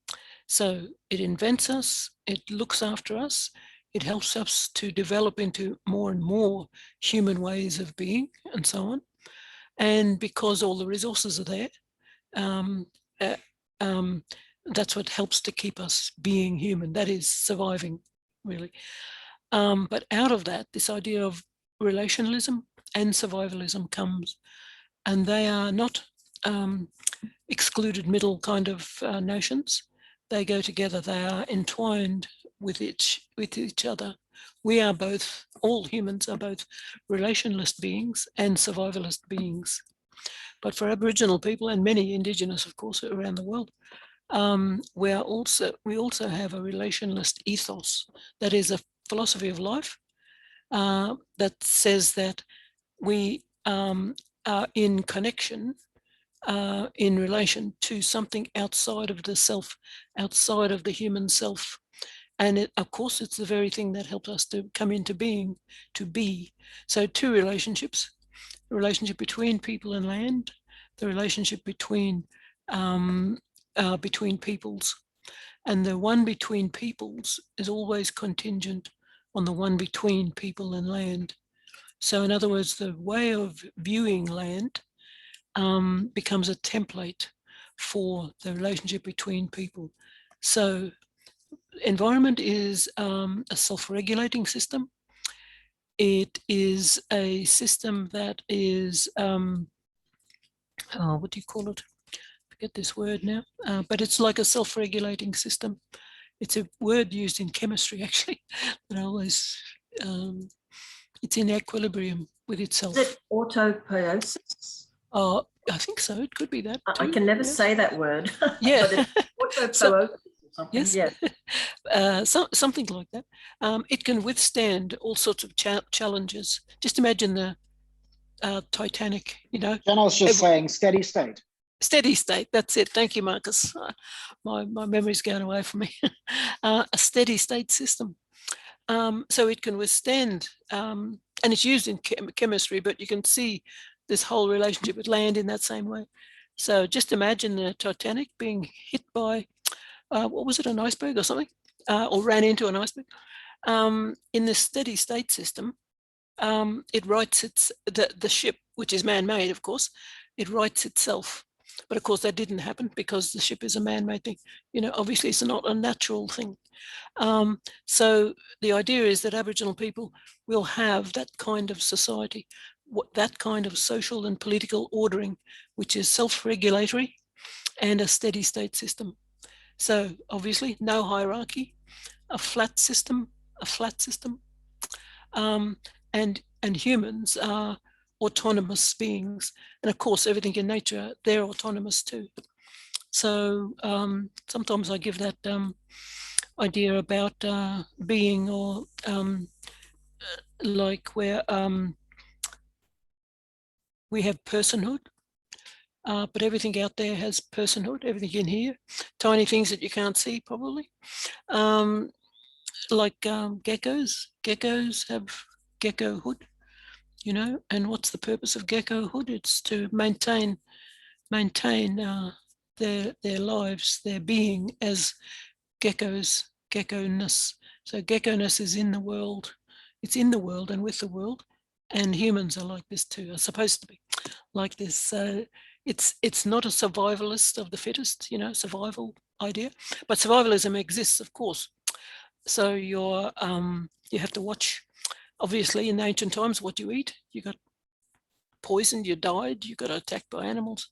So it invents us, it looks after us, it helps us to develop into more and more human ways of being, and so on. And because all the resources are there, that's what helps to keep us being human, that is surviving, really. But out of that, this idea of relationalism and survivalism comes, and they are not excluded middle kind of notions. They go together, they are entwined with each other. We are both, all humans are both relationalist beings and survivalist beings. But for Aboriginal people, and many Indigenous, of course, around the world, we also have a relationalist ethos. That is a philosophy of life that says that we are in connection, in relation to something outside of the self, outside of the human self. And of course, it's the very thing that helps us to come into being, to be. So two relationships: the relationship between people and land, the relationship between peoples. And the one between peoples is always contingent on the one between people and land. So in other words, the way of viewing land becomes a template for the relationship between people. So environment is a self-regulating system. It is a system that is, what do you call it? Forget this word now, but it's like a self-regulating system. It's a word used in chemistry, actually, that I always, it's in equilibrium with itself. Is it autopoiesis? Oh, I think so. It could be that too. I can never yeah. say that word. Yeah. But it's autopoiesis or something. Yes. Yeah. Something like that. It can withstand all sorts of challenges. Just imagine the Titanic, you know. Jenna's just saying steady state. Steady state, that's it. Thank you, Marcus. My memory's going away from me. A steady state system. So it can withstand, and it's used in chemistry, but you can see this whole relationship with land in that same way. So just imagine the Titanic being hit by, what was it, an iceberg or something, or ran into an iceberg. In the steady state system, it rights the ship, which is man-made, of course, it rights itself. But of course that didn't happen because the ship is a man-made thing. You know, obviously it's not a natural thing. So the idea is that Aboriginal people will have that kind of society, that kind of social and political ordering, which is self-regulatory and a steady state system. So obviously no hierarchy, a flat system. And humans are autonomous beings. And of course, everything in nature, they're autonomous too. So sometimes I give that idea about being, or like where we have personhood, but everything out there has personhood, everything in here, tiny things that you can't see probably. Like geckos have geckohood, you know, and what's the purpose of geckohood? It's to maintain their lives, their being as geckos, geckoness. So geckoness is in the world. It's in the world and with the world, and humans are like this too, are supposed to be like this. So it's not a survivalist of the fittest, you know, survival idea, but survivalism exists, of course. So you have to watch, obviously, in ancient times, what you eat. You got poisoned, you died, you got attacked by animals.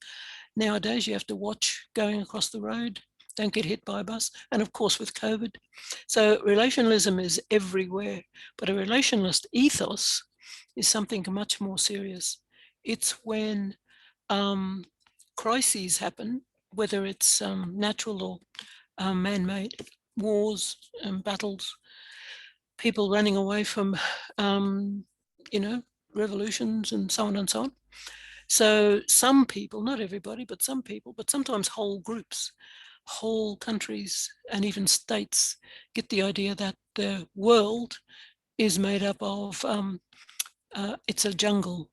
Nowadays, you have to watch going across the road. don't get hit by a bus. And of course with COVID. So relationalism is everywhere, but a relationalist ethos is something much more serious. It's when crises happen, whether it's natural or man-made, wars and battles, people running away from, you know, revolutions and so on and so on. So some people, not everybody, but some people, but sometimes whole groups, whole countries and even states get the idea that the world is made up of, it's a jungle,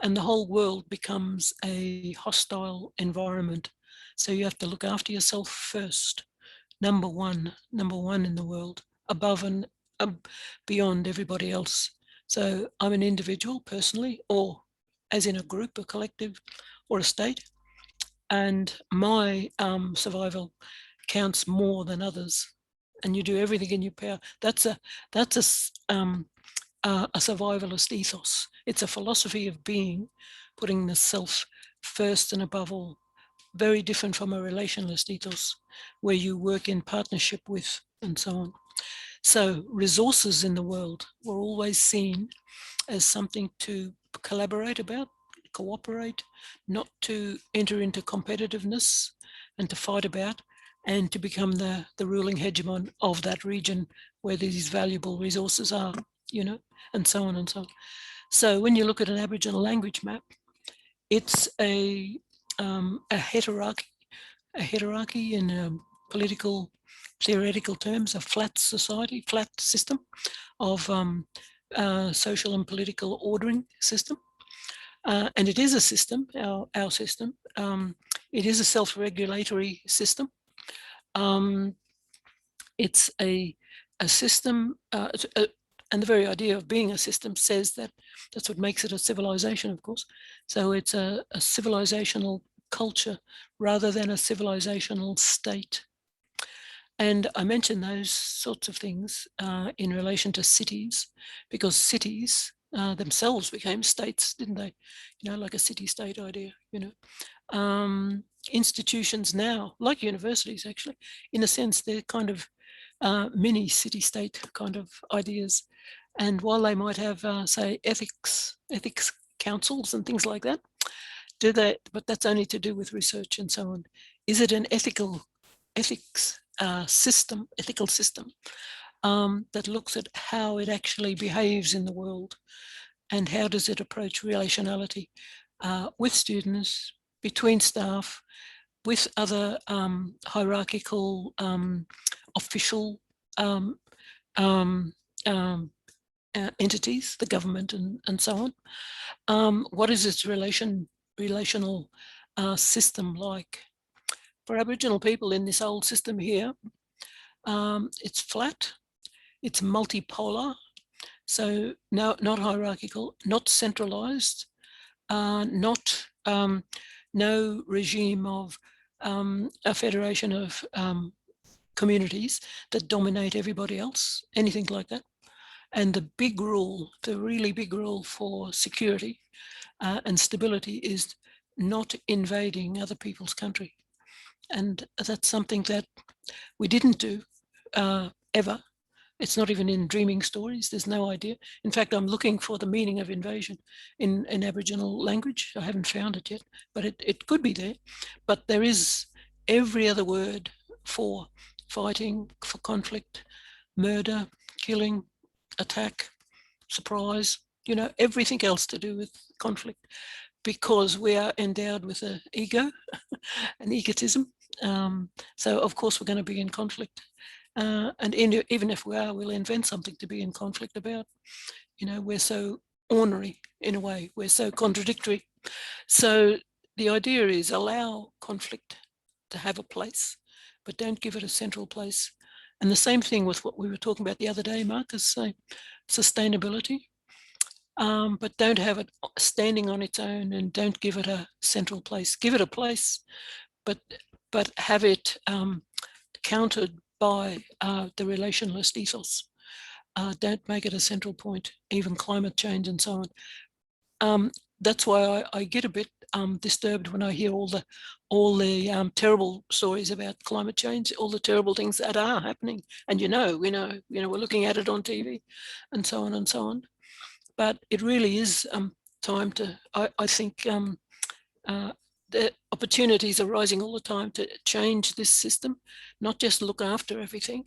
and the whole world becomes a hostile environment. So you have to look after yourself first. Number one in the world, above and beyond everybody else. So I'm an individual personally, or as in a group, a collective, or a state, and my survival counts more than others. And you do everything in your power. That's a survivalist ethos. It's a philosophy of being, putting the self first and above all. Very different from a relationalist ethos, where you work in partnership with and so on. So resources in the world were always seen as something to collaborate about, cooperate, not to enter into competitiveness and to fight about, and to become the ruling hegemon of that region where these valuable resources are, you know, and so on and so on. So when you look at an Aboriginal language map, it's a hierarchy in political, theoretical terms, a flat society, flat system of social and political ordering system. And it is a system, our system. It is a self-regulatory system. It's a system, and the very idea of being a system says that that's what makes it a civilization, of course. So it's a civilizational culture rather than a civilizational state. And I mention those sorts of things in relation to cities, because cities themselves became states, didn't they? You know, like a city-state idea, you know. Institutions now, like universities actually, in a sense, they're kind of mini city-state kind of ideas. And while they might have, say, ethics councils and things like that, but that's only to do with research and so on. Is it an ethical system that looks at how it actually behaves in the world, and how does it approach relationality with students, between staff, with other hierarchical official entities, the government and so on. What is its relational system like? For Aboriginal people in this old system here, it's flat, it's multipolar, so not hierarchical, not centralized, no regime of a federation of communities that dominate everybody else, anything like that. And the big rule, the really big rule for security and stability is not invading other people's country. And that's something that we didn't do ever. It's not even in dreaming stories. There's no idea. In fact, I'm looking for the meaning of invasion in Aboriginal language. I haven't found it yet, but it could be there. But there is every other word for fighting, for conflict, murder, killing, attack, surprise, you know, everything else to do with conflict, because we are endowed with an ego, an egotism. So of course we're going to be in conflict. And even if we are, we'll invent something to be in conflict about. You know, we're so ornery in a way, we're so contradictory. So the idea is allow conflict to have a place, but don't give it a central place. And the same thing with what we were talking about the other day, Marcus, sustainability, but don't have it standing on its own, and don't give it a central place. Give it a place, but have it countered by the relationalist ethos. Don't make it a central point, even climate change and so on. That's why I get a bit disturbed when I hear all the terrible stories about climate change, all the terrible things that are happening. And we know, we're looking at it on TV, and so on and so on. But it really is time to, I think, the opportunities are rising all the time to change this system, not just look after everything,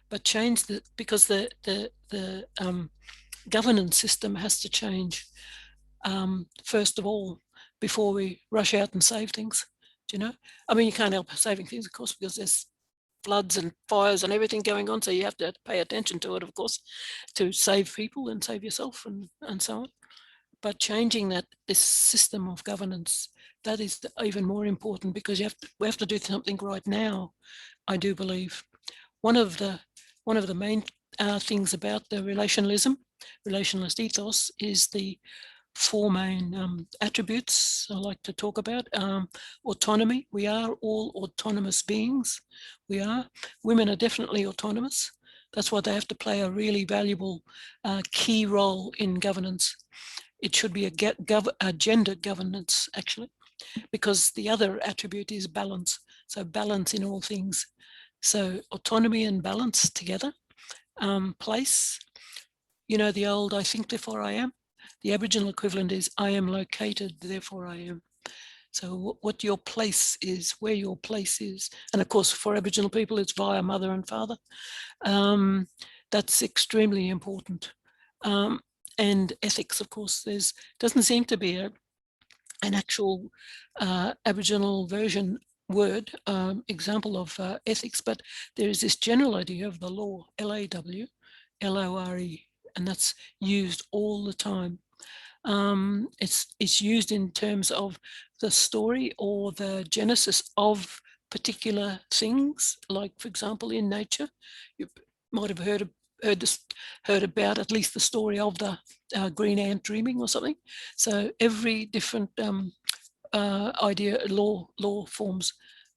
but change because the governance system has to change first of all before we rush out and save things. I mean, you can't help saving things, of course, because there's floods and fires and everything going on, so you have to pay attention to it, of course, to save people and save yourself and so on. But changing this system of governance, that is even more important, because we have to do something right now, I do believe. One of the main things about the relationalist ethos is the four main attributes I like to talk about. Autonomy. We are all autonomous beings. Women are definitely autonomous. That's why they have to play a really valuable key role in governance. It should be a gendered governance, actually, because the other attribute is balance. So balance in all things. So autonomy and balance together. Place, the old I think, therefore I am. The Aboriginal equivalent is I am located, therefore I am. So what your place is, where your place is. And of course, for Aboriginal people, it's via mother and father. That's extremely important. And ethics, of course, doesn't seem to be an actual Aboriginal version word, example of ethics, but there is this general idea of the law, LAW, LORE, and that's used all the time. It's used in terms of the story or the genesis of particular things, like, for example, in nature. You might have heard about at least the story of the green ant dreaming or something. So every different idea, law forms,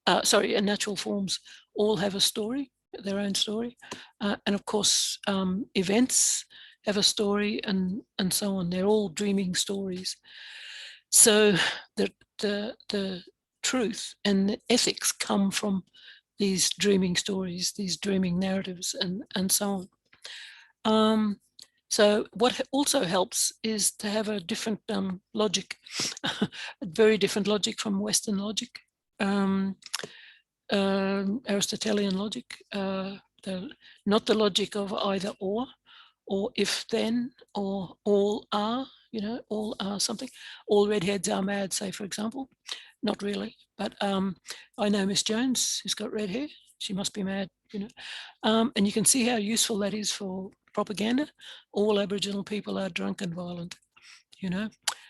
and natural forms all have a story, their own story. And of course, events have a story, and so on. They're all dreaming stories. So the truth and the ethics come from these dreaming stories, these dreaming narratives, and so on. So what also helps is to have a different logic, a very different logic from Western logic, Aristotelian logic, not the logic of either or if then, or all are, all are something. All redheads are mad, say, for example. Not really, but I know Miss Jones, who's got red hair. She must be mad, and you can see how useful that is for propaganda. All Aboriginal people are drunk and violent,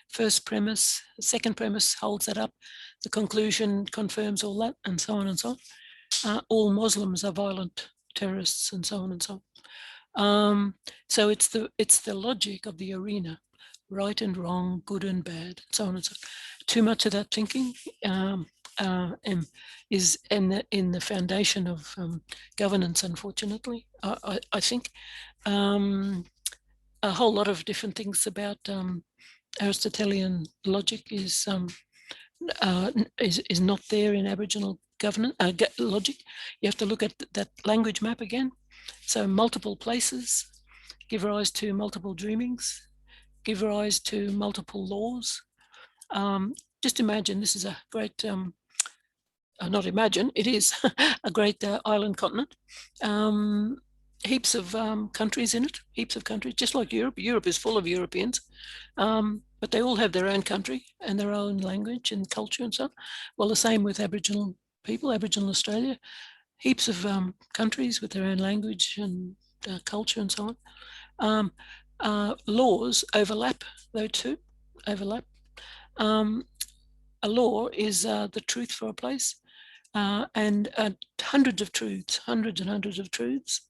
First premise, second premise holds that up. The conclusion confirms all that, and so on and so on. All Muslims are violent terrorists, and so on and so on. So it's the logic of the arena, right and wrong, good and bad, so on and so on. Too much of that thinking is in the foundation of governance, unfortunately. I think a whole lot of different things about Aristotelian logic is not there in Aboriginal governance logic. You have to look at that language map again. So multiple places give rise to multiple dreamings, give rise to multiple laws. Just imagine, this is a great, not imagine, it is a great island continent. Heaps of countries in it, heaps of countries, just like Europe. Europe is full of Europeans, but they all have their own country and their own language and culture and so on. Well, the same with Aboriginal people, Aboriginal Australia, heaps of countries with their own language and culture and so on. Laws overlap, though, too, overlap. A law is the truth for a place, and hundreds and hundreds of truths,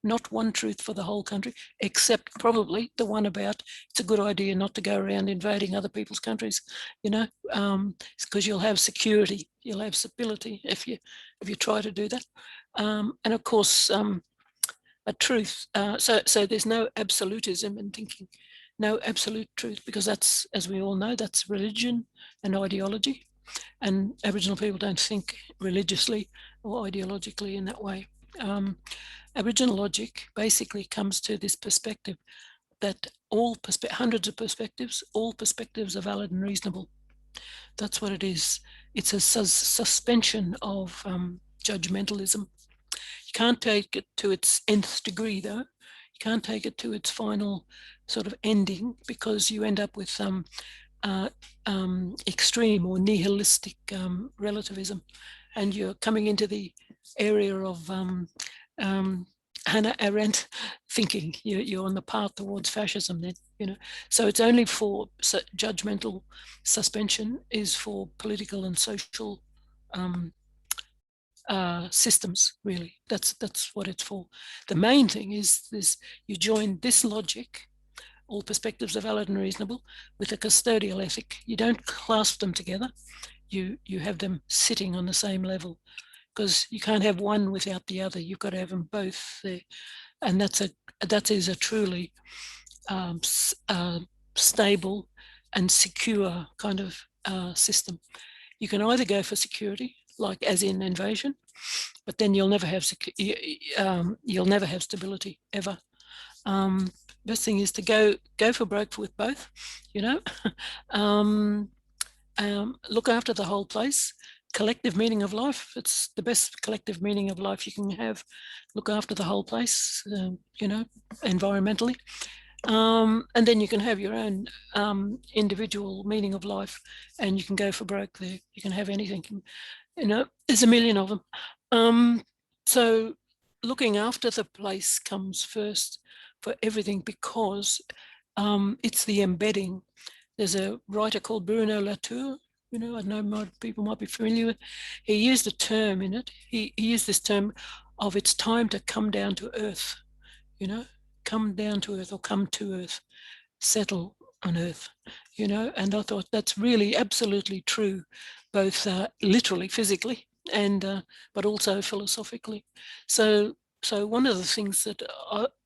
not one truth for the whole country, except probably the one about it's a good idea not to go around invading other people's countries, because you'll have security, you'll have stability if you try to do that. And of course, a truth, so there's no absolutism in thinking. no absolute truth, because that's, as we all know, that's religion and ideology. And Aboriginal people don't think religiously or ideologically in that way. Aboriginal logic basically comes to this perspective that hundreds of perspectives, all perspectives are valid and reasonable. That's what it is. It's a suspension of judgmentalism. You can't take it to its nth degree, though. You can't take it to its final sort of ending, because you end up with extreme or nihilistic relativism, and you're coming into the area of Hannah Arendt thinking. You're on the path towards fascism then, you know. So it's only for judgmental suspension is for political and social systems, really. That's what it's for. The main thing is this: you join this logic, all perspectives are valid and reasonable, with a custodial ethic. You don't clasp them together. You have them sitting on the same level, because you can't have one without the other. You've got to have them both there, and that is a truly stable and secure kind of system. You can either go for security, like as in invasion, but then you'll never have stability ever. Best thing is to go for broke with both, you know. Look after the whole place. Collective meaning of life. It's the best collective meaning of life you can have. Look after the whole place, you know, environmentally. And then you can have your own individual meaning of life, and you can go for broke there. You can have anything, you know, there's a million of them. So looking after the place comes first for everything, because it's the embedding. There's a writer called Bruno Latour, you know, I know people might be familiar with. He used a term in it. He used this term of it's time to come down to earth, you know, come down to earth or come to earth, settle on earth, you know. And I thought that's really absolutely true, both literally, physically, and but also philosophically. So one of the things that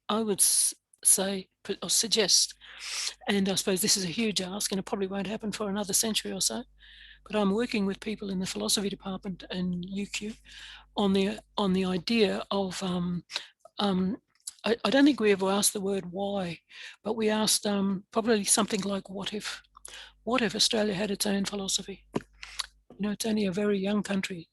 I would say or suggest, and I suppose this is a huge ask and it probably won't happen for another century or so, but I'm working with people in the philosophy department and UQ on the idea of I don't think we ever asked the word why, but we asked probably something like what if Australia had its own philosophy? You know, it's only a very young country.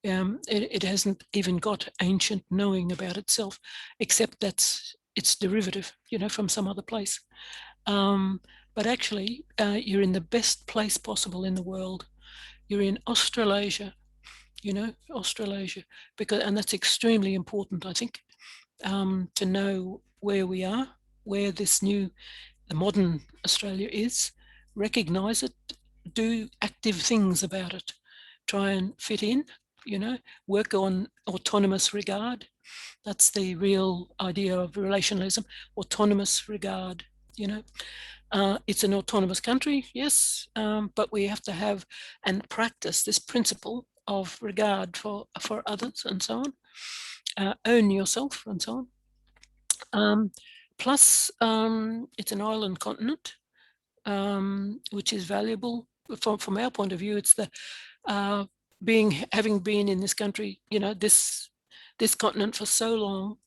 It hasn't even got ancient knowing about itself, except that's its derivative, you know, from some other place. But actually, you're in the best place possible in the world. You're in Australasia, you know, Australasia, and that's extremely important, I think, to know where we are, where the modern Australia is, recognise it, do active things about it, try and fit in, you know, work on autonomous regard. That's the real idea of relationalism, autonomous regard, you know. It's an autonomous country, yes, but we have to have and practice this principle of regard for others and so on, own yourself and so on. Plus, it's an island continent, which is valuable. From our point of view, it's the having been in this country, you know, this continent for so long,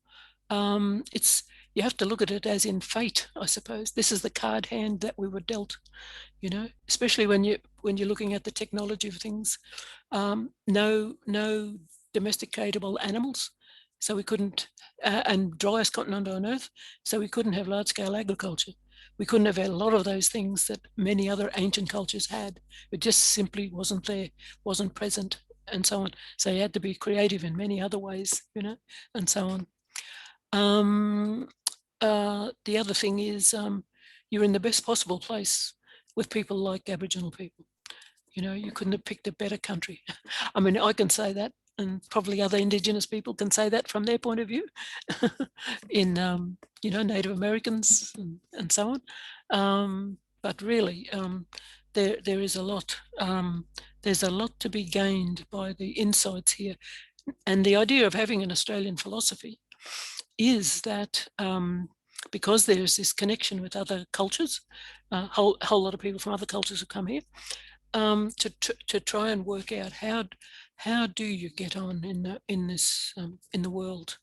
you have to look at it as in fate, I suppose. This is the card hand that we were dealt, you know, especially when you're looking at the technology of things. No domesticatable animals, so we couldn't, and driest continent on earth, so we couldn't have large-scale agriculture. We couldn't have had a lot of those things that many other ancient cultures had. It just simply wasn't there, wasn't present, and so on. So you had to be creative in many other ways, you know, and so on. The other thing is you're in the best possible place with people like Aboriginal people. You know, you couldn't have picked a better country. I mean, I can say that, and probably other Indigenous people can say that from their point of view in, you know, Native Americans and so on. But really, there is a lot, there's a lot to be gained by the insights here. And the idea of having an Australian philosophy is that because there's this connection with other cultures, a whole lot of people from other cultures have come here, to try and work out how do you get on in the world?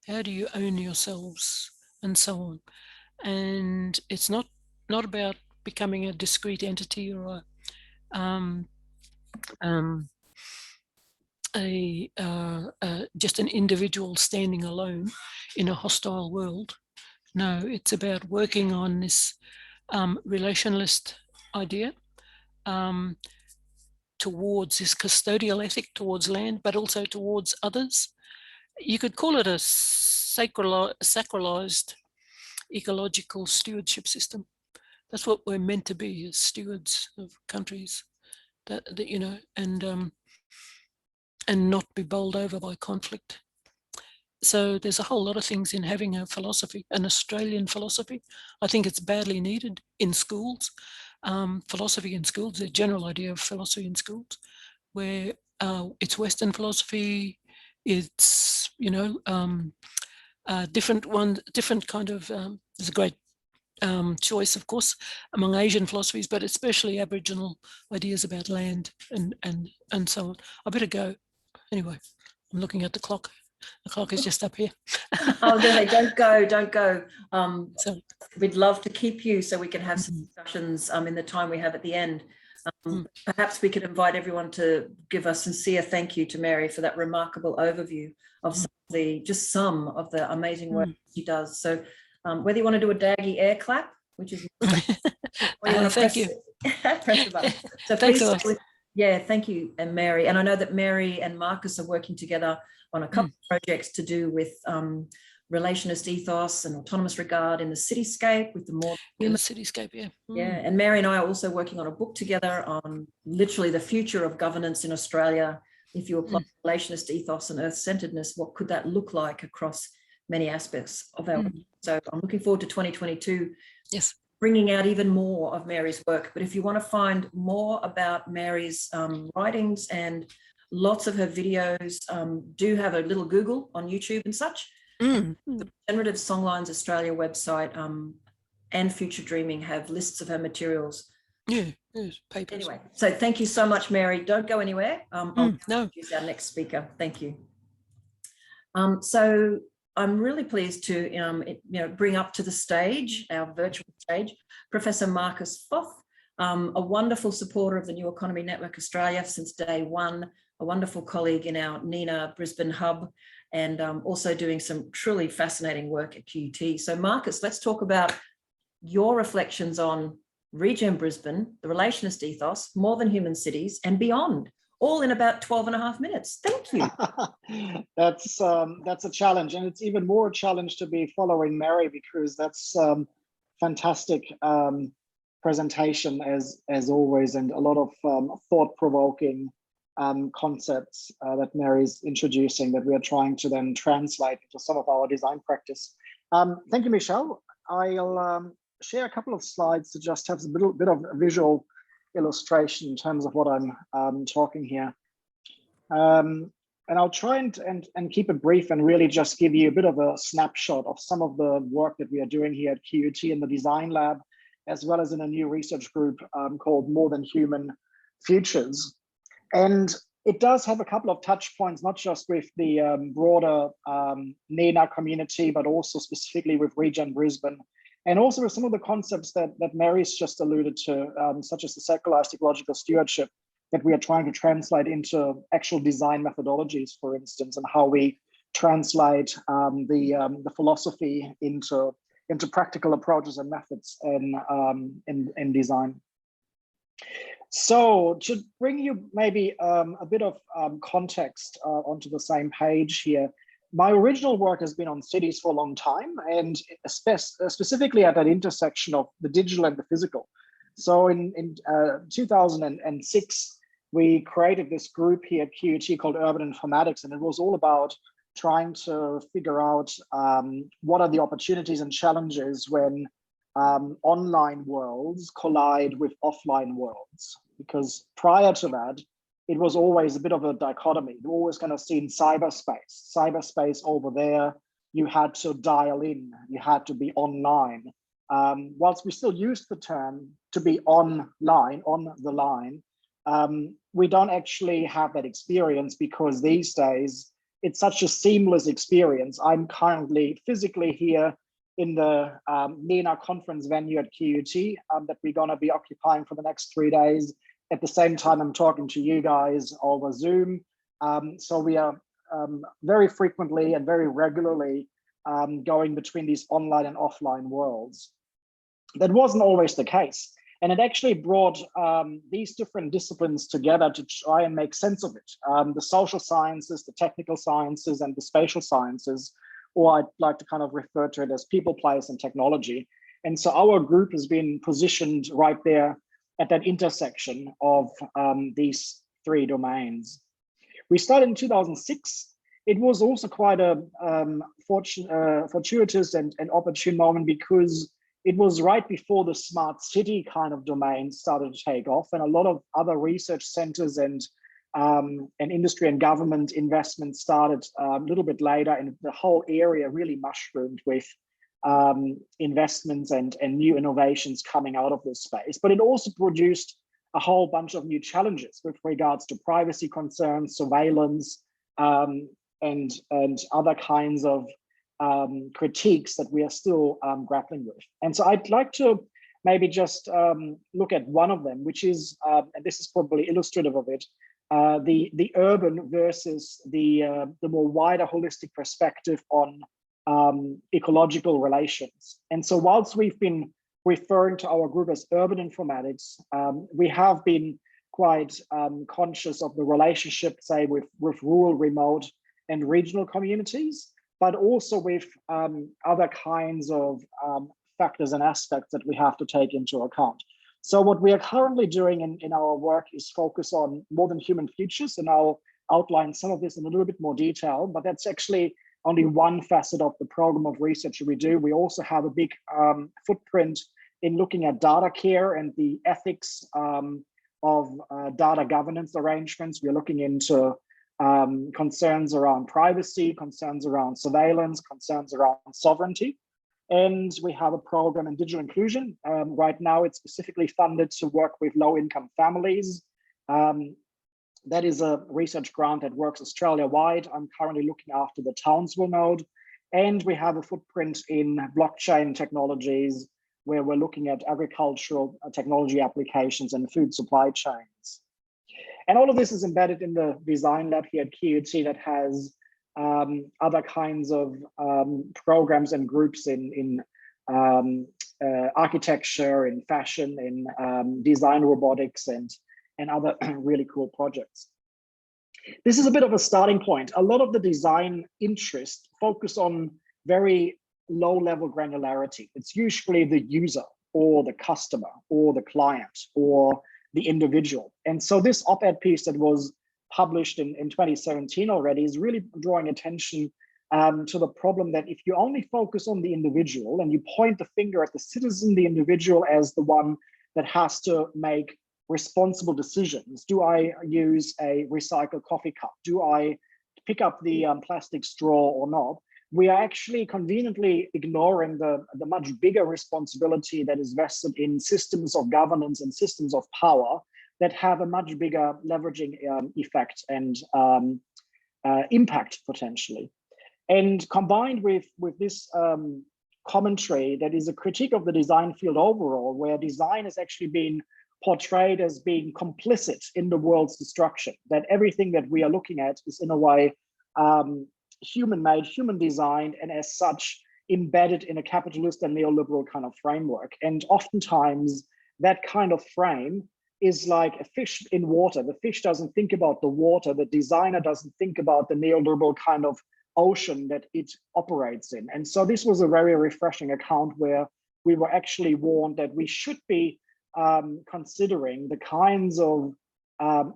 How do you own yourselves and so on? And it's not about becoming a discrete entity or just an individual standing alone in a hostile world. No, it's about working on this relationalist idea towards this custodial ethic towards land, but also towards others. You could call it a sacralized ecological stewardship system. That's what we're meant to be as stewards of countries, that you know, and not be bowled over by conflict. So there's a whole lot of things in having a philosophy, an Australian philosophy. I think it's badly needed in schools. Philosophy in schools, the general idea of philosophy in schools, where it's Western philosophy, it's, you know, different kind of, there's a great choice, of course, among Asian philosophies, but especially Aboriginal ideas about land and so on. I better go. Anyway, I'm looking at the clock. The clock is just up here. Oh, no, don't go. So, we'd love to keep you so we can have some discussions in the time we have at the end. Perhaps we could invite everyone to give a sincere thank you to Mary for that remarkable overview of some of the amazing work she does. So whether you want to do a Daggy air clap, which is thank you. Press the button. So Thanks please a lot. yeah, thank you, and Mary. And I know that Mary and Marcus are working together on a couple of projects to do with relationist ethos and autonomous regard in the cityscape with the more human cityscape, yeah. Yeah, and Mary and I are also working on a book together on literally the future of governance in Australia. If you apply relationist ethos and earth-centeredness, what could that look like across many aspects of our So I'm looking forward to 2022. Yes. Bringing out even more of Mary's work. But if you want to find more about Mary's writings and lots of her videos, do have a little Google on YouTube and such. The Generative Songlines Australia website and Future Dreaming have lists of her materials. Yeah, papers. Anyway, so thank you so much, Mary. Don't go anywhere. I'll introduce our next speaker. Thank you. So I'm really pleased to bring up to the stage, our virtual stage, Professor Marcus FOTH, a wonderful supporter of the New Economy Network Australia since day one, a wonderful colleague in our NENA Brisbane hub, and also doing some truly fascinating work at QUT. So Marcus, let's talk about your reflections on Regen Brisbane, the relationist ethos, more than human cities, and beyond, all in about 12 and a half minutes. Thank you. That's a challenge, and it's even more a challenge to be following Mary, because that's fantastic presentation as always, and a lot of thought-provoking concepts that Mary's introducing that we are trying to then translate into some of our design practice. Thank you, Michelle. I'll share a couple of slides to just have a little bit of a visual illustration in terms of what I'm talking here. And I'll try and keep it brief and really just give you a bit of a snapshot of some of the work that we are doing here at QUT in the Design Lab, as well as in a new research group called More Than Human Futures. And it does have a couple of touch points, not just with the broader NENA community, but also specifically with Regen Brisbane, and also with some of the concepts that Mary's just alluded to, such as the secularized ecological stewardship that we are trying to translate into actual design methodologies, for instance, and how we translate the philosophy into practical approaches and methods in design. So to bring you maybe a bit of context onto the same page here, my original work has been on cities for a long time, and specifically at that intersection of the digital and the physical. So in 2006, we created this group here at QUT called Urban Informatics, and it was all about trying to figure out what are the opportunities and challenges when online worlds collide with offline worlds. Because prior to that, it was always a bit of a dichotomy. You've always kind of seen cyberspace over there, you had to dial in, you had to be online. Whilst we still use the term to be online, on the line, we don't actually have that experience, because these days it's such a seamless experience. I'm currently physically here in the NENA conference venue at QUT that we're going to be occupying for the next 3 days. At the same time, I'm talking to you guys over Zoom. So we are very frequently and very regularly going between these online and offline worlds. That wasn't always the case. And it actually brought these different disciplines together to try and make sense of it. The social sciences, the technical sciences, and the spatial sciences, or I'd like to kind of refer to it as people, place, and technology. And so our group has been positioned right there at that intersection of these three domains. We started in 2006. It was also quite a fortuitous and opportune moment, because it was right before the smart city kind of domain started to take off, and a lot of other research centers and industry and government investments started a little bit later, and the whole area really mushroomed with investments and new innovations coming out of this space. But it also produced a whole bunch of new challenges with regards to privacy concerns, surveillance, and other kinds of critiques that we are still grappling with. And so I'd like to maybe just look at one of them, which is, and this is probably illustrative of it, the urban versus the more wider holistic perspective on ecological relations. And so whilst we've been referring to our group as urban informatics, we have been quite conscious of the relationship, say, with rural, remote, and regional communities, but also with other kinds of factors and aspects that we have to take into account. So what we are currently doing in our work is focus on more than human futures, and I'll outline some of this in a little bit more detail, but that's actually only one facet of the program of research we do. We also have a big footprint in looking at data care and the ethics of data governance arrangements. We're looking into concerns around privacy, concerns around surveillance, concerns around sovereignty. And we have a program in digital inclusion. Right now, it's specifically funded to work with low-income families. That is a research grant that works Australia-wide. I'm currently looking after the Townsville node. And we have a footprint in blockchain technologies, where we're looking at agricultural technology applications and food supply chains. And all of this is embedded in the design lab here at QUT that has other kinds of programs and groups in architecture, in fashion, in design robotics, and other really cool projects. This is a bit of a starting point. A lot of the design interest focus on very low-level granularity. It's usually the user or the customer or the client or the individual. And so this op-ed piece that was published in 2017 already is really drawing attention to the problem that if you only focus on the individual and you point the finger at the citizen, the individual as the one that has to make responsible decisions. Do I use a recycled coffee cup? Do I pick up the plastic straw or not? We are actually conveniently ignoring the much bigger responsibility that is vested in systems of governance and systems of power that have a much bigger leveraging effect and impact potentially. And combined with this commentary that is a critique of the design field overall, where design has actually been portrayed as being complicit in the world's destruction, that everything that we are looking at is in a way human-made, human-designed, and as such embedded in a capitalist and neoliberal kind of framework. And oftentimes that kind of frame is like a fish in water. The fish doesn't think about the water. The designer doesn't think about the neoliberal kind of ocean that it operates in. And so this was a very refreshing account where we were actually warned that we should be considering the kinds of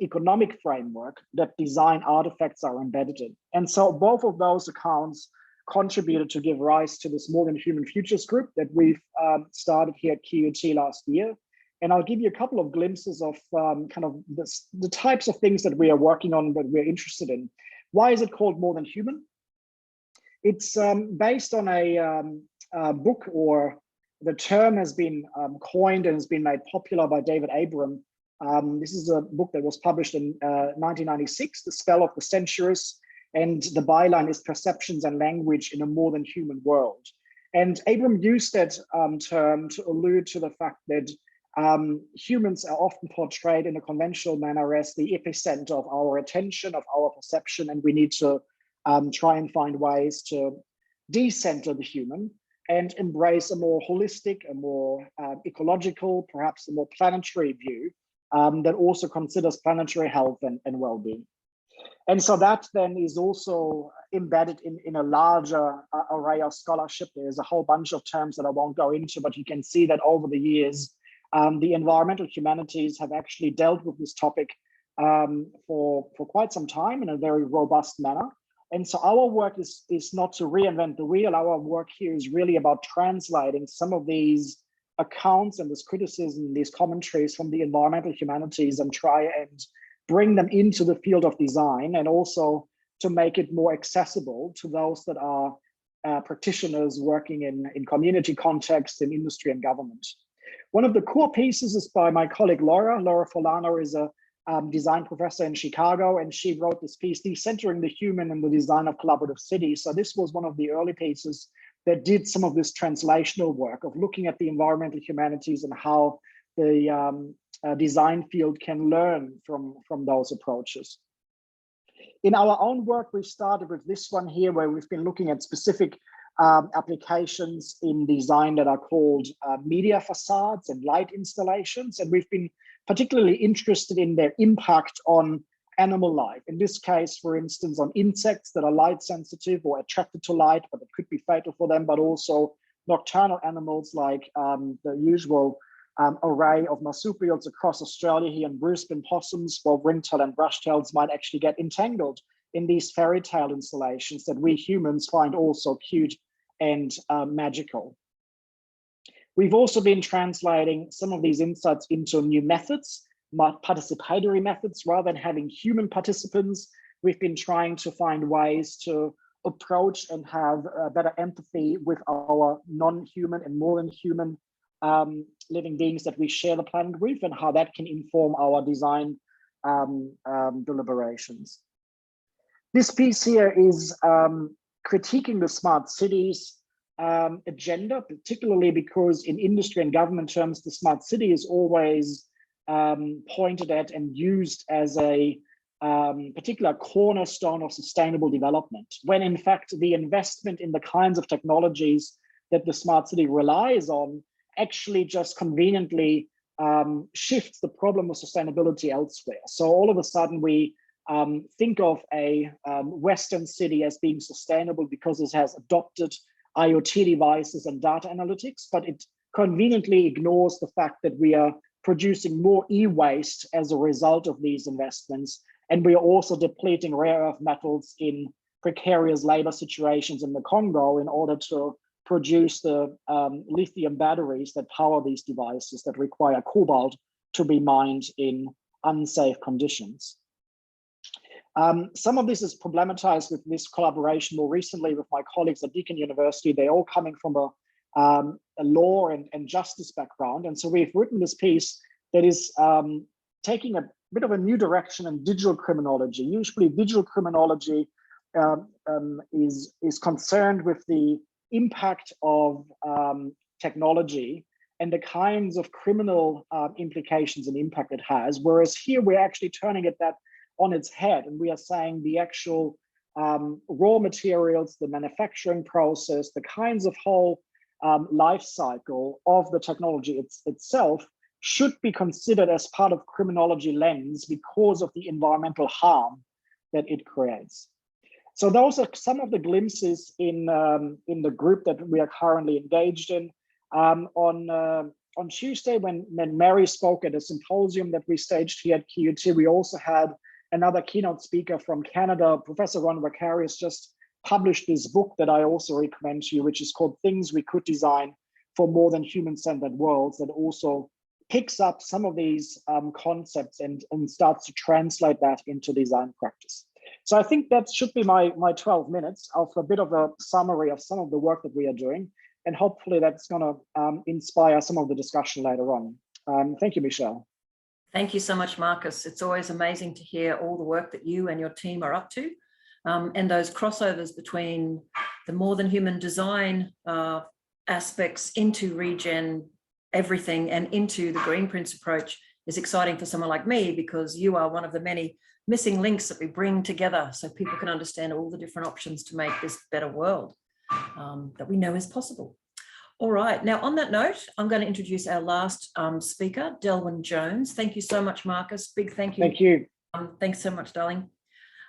economic framework that design artifacts are embedded in. And so both of those accounts contributed to give rise to this More Than Human Futures group that we've started here at QUT last year. And I'll give you a couple of glimpses of kind of the types of things that we are working on, that we're interested in. Why is it called More Than Human? It's based on a book, or the term has been coined and has been made popular by David Abram. This is a book that was published in 1996, The Spell of the Centuries, and the byline is Perceptions and Language in a More Than Human World. And Abram used that term to allude to the fact that humans are often portrayed in a conventional manner as the epicenter of our attention, of our perception, and we need to try and find ways to decenter the human and embrace a more holistic, a more ecological, perhaps a more planetary view that also considers planetary health and well-being. And so that then is also embedded in a larger array of scholarship. There's a whole bunch of terms that I won't go into, but you can see that over the years, the environmental humanities have actually dealt with this topic for quite some time in a very robust manner. And so our work is not to reinvent the wheel. Our work here is really about translating some of these accounts and this criticism, these commentaries from the environmental humanities, and try and bring them into the field of design, and also to make it more accessible to those that are practitioners working in community contexts, in industry and government. One of the core pieces is by my colleague Laura. Laura Folano is a design professor in Chicago, and she wrote this piece, Decentering the Human in the Design of Collaborative Cities. So this was one of the early pieces that did some of this translational work of looking at the environmental humanities and how the design field can learn from those approaches. In our own work, we've started with this one here, where we've been looking at specific applications in design that are called media facades and light installations. And we've been particularly interested in their impact on animal life. In this case, for instance, on insects that are light sensitive or attracted to light, but it could be fatal for them, but also nocturnal animals like the usual array of marsupials across Australia here in Brisbane, possums, while ringtail and brushtails might actually get entangled in these fairy tale installations that we humans find also cute and magical. We've also been translating some of these insights into new methods, participatory methods. Rather than having human participants, we've been trying to find ways to approach and have better empathy with our non-human and more than human living beings that we share the planet with, and how that can inform our design deliberations. This piece here is critiquing the smart cities agenda, particularly because in industry and government terms, the smart city is always pointed at and used as a particular cornerstone of sustainable development, when in fact the investment in the kinds of technologies that the smart city relies on actually just conveniently shifts the problem of sustainability elsewhere. So all of a sudden we think of a Western city as being sustainable because it has adopted IoT devices and data analytics, but it conveniently ignores the fact that we are producing more e-waste as a result of these investments. And we are also depleting rare earth metals in precarious labor situations in the Congo in order to produce the lithium batteries that power these devices that require cobalt to be mined in unsafe conditions. Some of this is problematized with this collaboration more recently with my colleagues at Deakin University. They're all coming from a law and justice background. And so we've written this piece that is taking a bit of a new direction in digital criminology. Usually digital criminology is concerned with the impact of technology and the kinds of criminal implications and impact it has. Whereas here we're actually turning that on its head, and we are saying the actual raw materials, the manufacturing process, the kinds of whole life cycle of the technology itself should be considered as part of criminology lens because of the environmental harm that it creates. So those are some of the glimpses in the group that we are currently engaged in. On Tuesday, when Mary spoke at a symposium that we staged here at QUT, we also had another keynote speaker from Canada. Professor Ron Vakarius just published this book that I also recommend to you, which is called Things We Could Design for More Than Human-Centered Worlds, that also picks up some of these concepts and starts to translate that into design practice. So I think that should be my 12 minutes of a bit of a summary of some of the work that we are doing. And hopefully that's going to inspire some of the discussion later on. Thank you, Michelle. Thank you so much, Marcus. It's always amazing to hear all the work that you and your team are up to, and those crossovers between the more than human design aspects into regen everything and into the Greenprints approach is exciting for someone like me, because you are one of the many missing links that we bring together so people can understand all the different options to make this better world that we know is possible. All right, now on that note, I'm going to introduce our last speaker, Delwyn JONES. Thank you so much, Marcus. Big thank you. Thank you. Thanks so much, darling.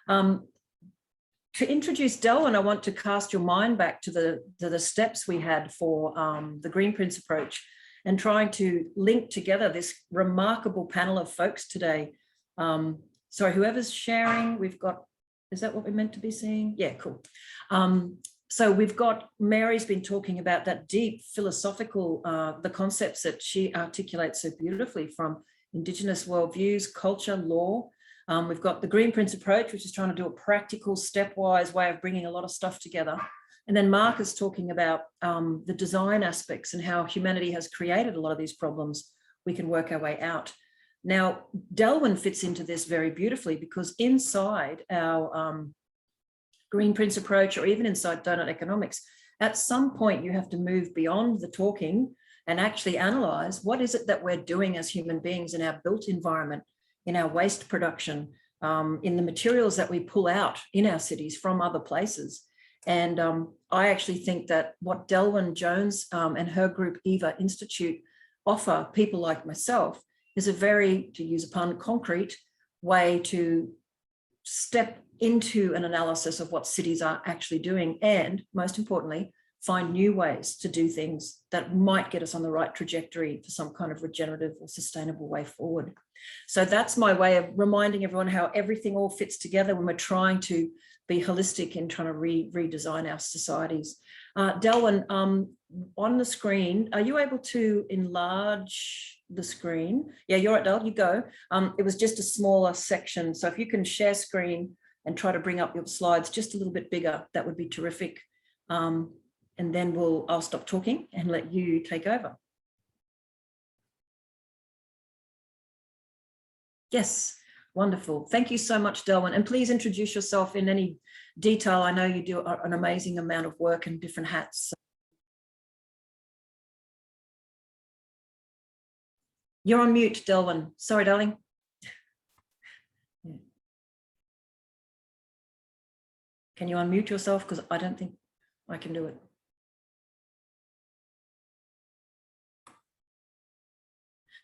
To introduce Delwyn, I want to cast your mind back to the steps we had for the Greenprints approach and trying to link together this remarkable panel of folks today. Sorry, whoever's sharing, we've got, is that what we're meant to be seeing? Yeah, cool. So we've got, Mary's been talking about that deep philosophical, the concepts that she articulates so beautifully from Indigenous worldviews, culture, law. We've got the Greenprints approach, which is trying to do a practical, stepwise way of bringing a lot of stuff together. And then Mark is talking about the design aspects and how humanity has created a lot of these problems. We can work our way out. Now, Delwyn fits into this very beautifully, because inside our Greenprints approach, or even inside Doughnut Economics, at some point you have to move beyond the talking and actually analyze what is it that we're doing as human beings in our built environment, in our waste production, in the materials that we pull out in our cities from other places. And I actually think that what Delwyn JONES and her group EVA Institute offer people like myself is a very, to use a pun, concrete way to step into an analysis of what cities are actually doing, and most importantly, find new ways to do things that might get us on the right trajectory for some kind of regenerative or sustainable way forward. So that's my way of reminding everyone how everything all fits together when we're trying to be holistic in trying to redesign our societies. Delwyn, on the screen, are you able to enlarge the screen? Yeah, you're right, Del, you go. It was just a smaller section. So if you can share screen and try to bring up your slides just a little bit bigger, that would be terrific. And then I'll stop talking and let you take over. Yes, wonderful. Thank you so much, Delwyn. And please introduce yourself in any detail. I know you do an amazing amount of work in different hats. You're on mute, Delwyn. Sorry, darling. Can you unmute yourself? Because I don't think I can do it.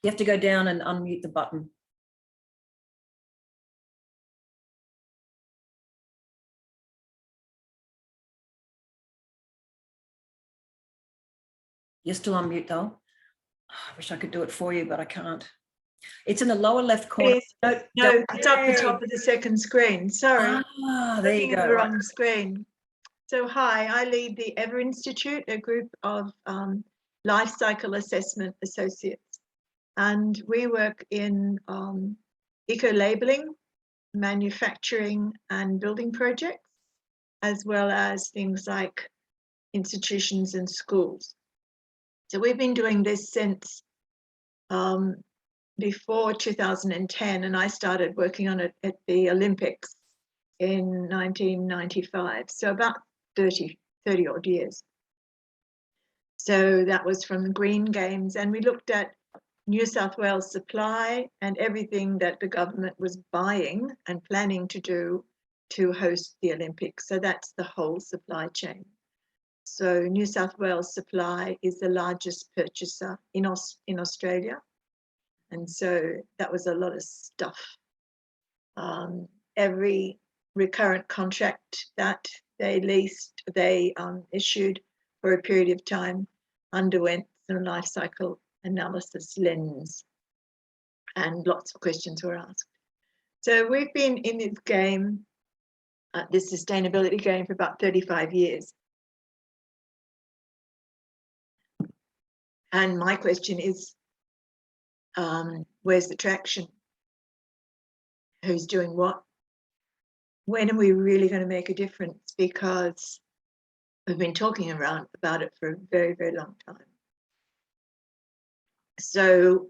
You have to go down and unmute the button. You're still on mute, though. I wish I could do it for you, but I can't. It's in the lower left corner. Yes. No, it's up the top of the second screen. Sorry. There you go. The wrong screen. So hi, I lead the EVA Institute, a group of life cycle assessment associates. And we work in eco-labeling, manufacturing and building projects, as well as things like institutions and schools. So we've been doing this since before 2010, and I started working on it at the Olympics in 1995, so about 30 odd years. So that was from the Green Games, and we looked at New South Wales supply and everything that the government was buying and planning to do to host the Olympics. So that's the whole supply chain. So New South Wales Supply is the largest purchaser in Australia. And so that was a lot of stuff. Every recurrent contract that they issued for a period of time underwent some life cycle analysis lens, and lots of questions were asked. So we've been in this game, this sustainability game, for about 35 years. And my question is, where's the traction? Who's doing what? when are we really going to make a difference? Because we've been talking about it for a very, very long time. So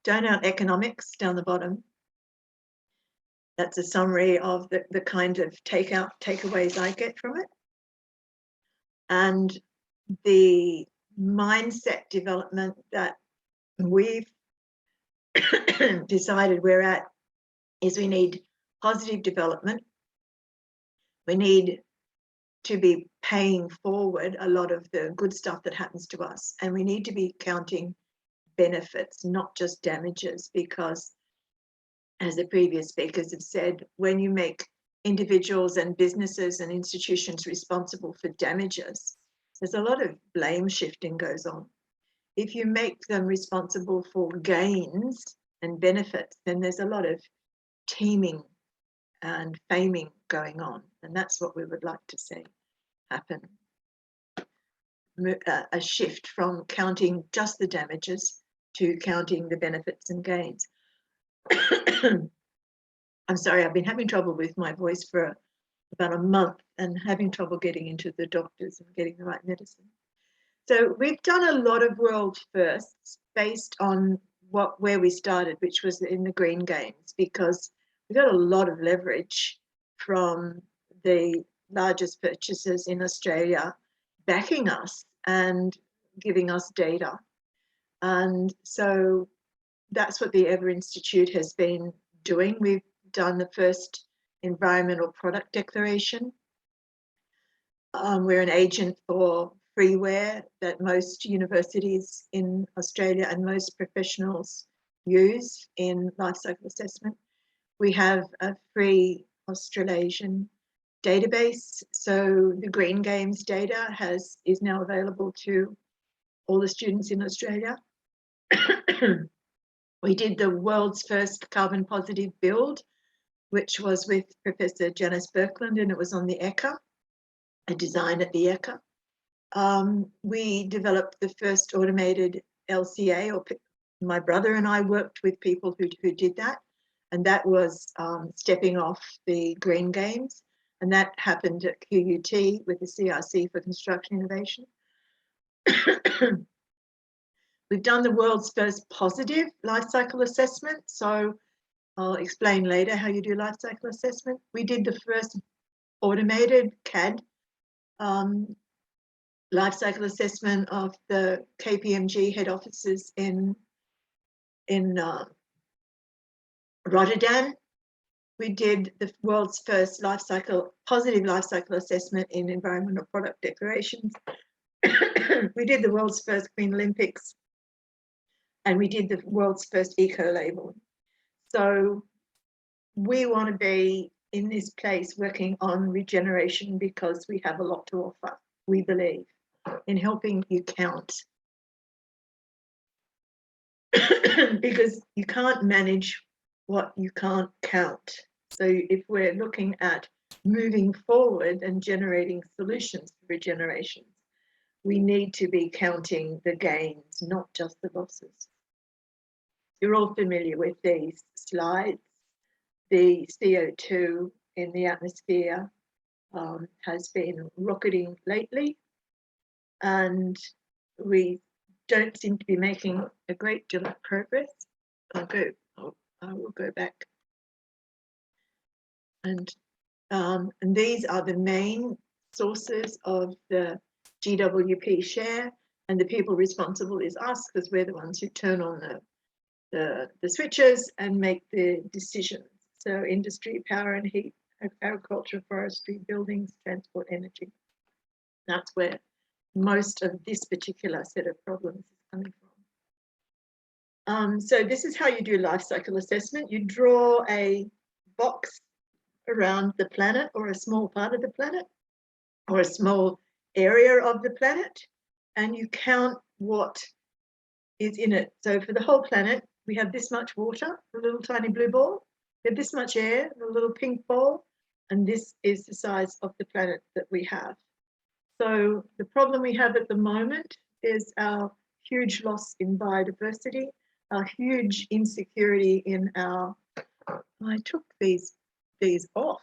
Doughnut Economics down the bottom, that's a summary of the kind of takeaways I get from it. And the mindset development that we've decided we're at is we need positive development. We need to be paying forward a lot of the good stuff that happens to us. And we need to be counting benefits, not just damages, because as the previous speakers have said, when you make individuals and businesses and institutions responsible for damages, there's a lot of blame shifting goes on. If you make them responsible for gains and benefits, then there's a lot of teaming and faming going on. And that's what we would like to see happen. A shift from counting just the damages to counting the benefits and gains. I'm sorry, I've been having trouble with my voice for about a month and having trouble getting into the doctors and getting the right medicine. So we've done a lot of world firsts based on where we started, which was in the green games, because we got a lot of leverage from the largest purchasers in Australia backing us and giving us data. And so that's what the Ever Institute has been doing. We've done the first environmental product declaration. We're an agent for freeware that most universities in Australia and most professionals use in life cycle assessment. We have a free Australasian database. So the Green Games data is now available to all the students in Australia. We did the world's first carbon positive build, which was with Professor Janice Birkeland, and it was on the ECA, a design at the ECA. We developed the first automated LCA, or my brother and I worked with people who did that, and that was stepping off the Green Games, and that happened at QUT with the CRC for Construction Innovation. We've done the world's first positive life cycle assessment, so I'll explain later how you do life cycle assessment. We did the first automated CAD life cycle assessment of the KPMG head offices in Rotterdam. We did the world's first positive life cycle assessment in environmental product declarations. We did the world's first Green Olympics, and we did the world's first eco-labeling. So we want to be in this place working on regeneration because we have a lot to offer, we believe, in helping you count. Because you can't manage what you can't count. So if we're looking at moving forward and generating solutions for regeneration, we need to be counting the gains, not just the losses. You're all familiar with these slides. The CO2 in the atmosphere has been rocketing lately, and we don't seem to be making a great deal of progress. I will go back. And these are the main sources of the GWP share, and the people responsible is us, because we're the ones who turn on the switches and make the decisions. So industry, power and heat, agriculture, forestry, buildings, transport, energy. That's where most of this particular set of problems is coming from. So this is how you do life cycle assessment. You draw a box around the planet, or a small part of the planet, or a small area of the planet, and you count what is in it. So for the whole planet, we have this much water, a little tiny blue ball. We have this much air, a little pink ball, and this is the size of the planet that we have. So the problem we have at the moment is our huge loss in biodiversity, our huge insecurity in our, I took these off.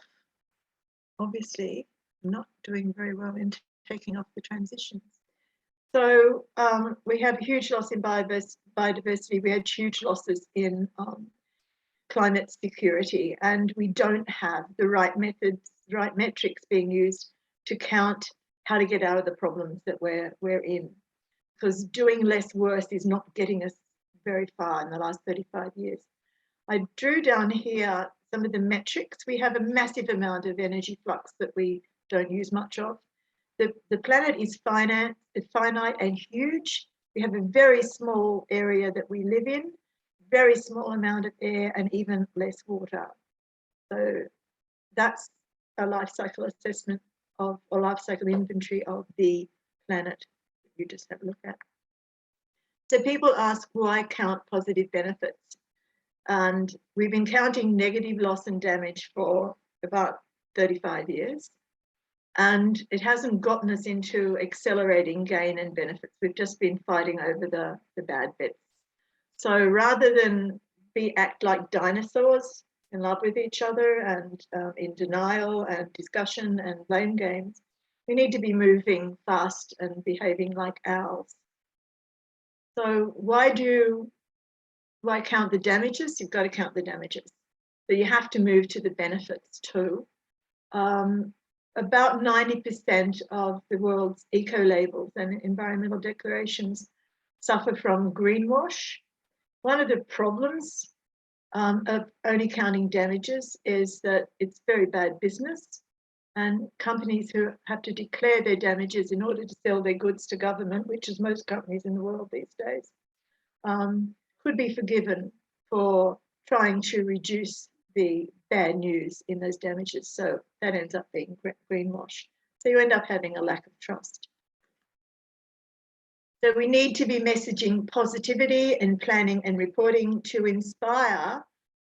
obviously not doing very well in taking off the transitions. So we have huge loss in biodiversity. We had huge losses in climate security, and we don't have the right methods, right metrics being used to count how to get out of the problems that we're in. Because doing less worse is not getting us very far in the last 35 years. I drew down here some of the metrics. We have a massive amount of energy flux that we don't use much of. The planet is finite and huge. We have a very small area that we live in, very small amount of air, and even less water. So that's a life cycle assessment of, or life cycle inventory of the planet that you just have a look at. So people ask, why count positive benefits? And we've been counting negative loss and damage for about 35 years. And it hasn't gotten us into accelerating gain and benefits. We've just been fighting over the bad bits. So rather than act like dinosaurs in love with each other and in denial and discussion and blame games, we need to be moving fast and behaving like owls. So why count the damages? You've got to count the damages. So you have to move to the benefits too. About 90% of the world's eco-labels and environmental declarations suffer from greenwash. One of the problems of only counting damages is that it's very bad business, and companies who have to declare their damages in order to sell their goods to government, which is most companies in the world these days, could be forgiven for trying to reduce the bad news in those damages. So that ends up being greenwash. So you end up having a lack of trust. So we need to be messaging positivity in planning and reporting to inspire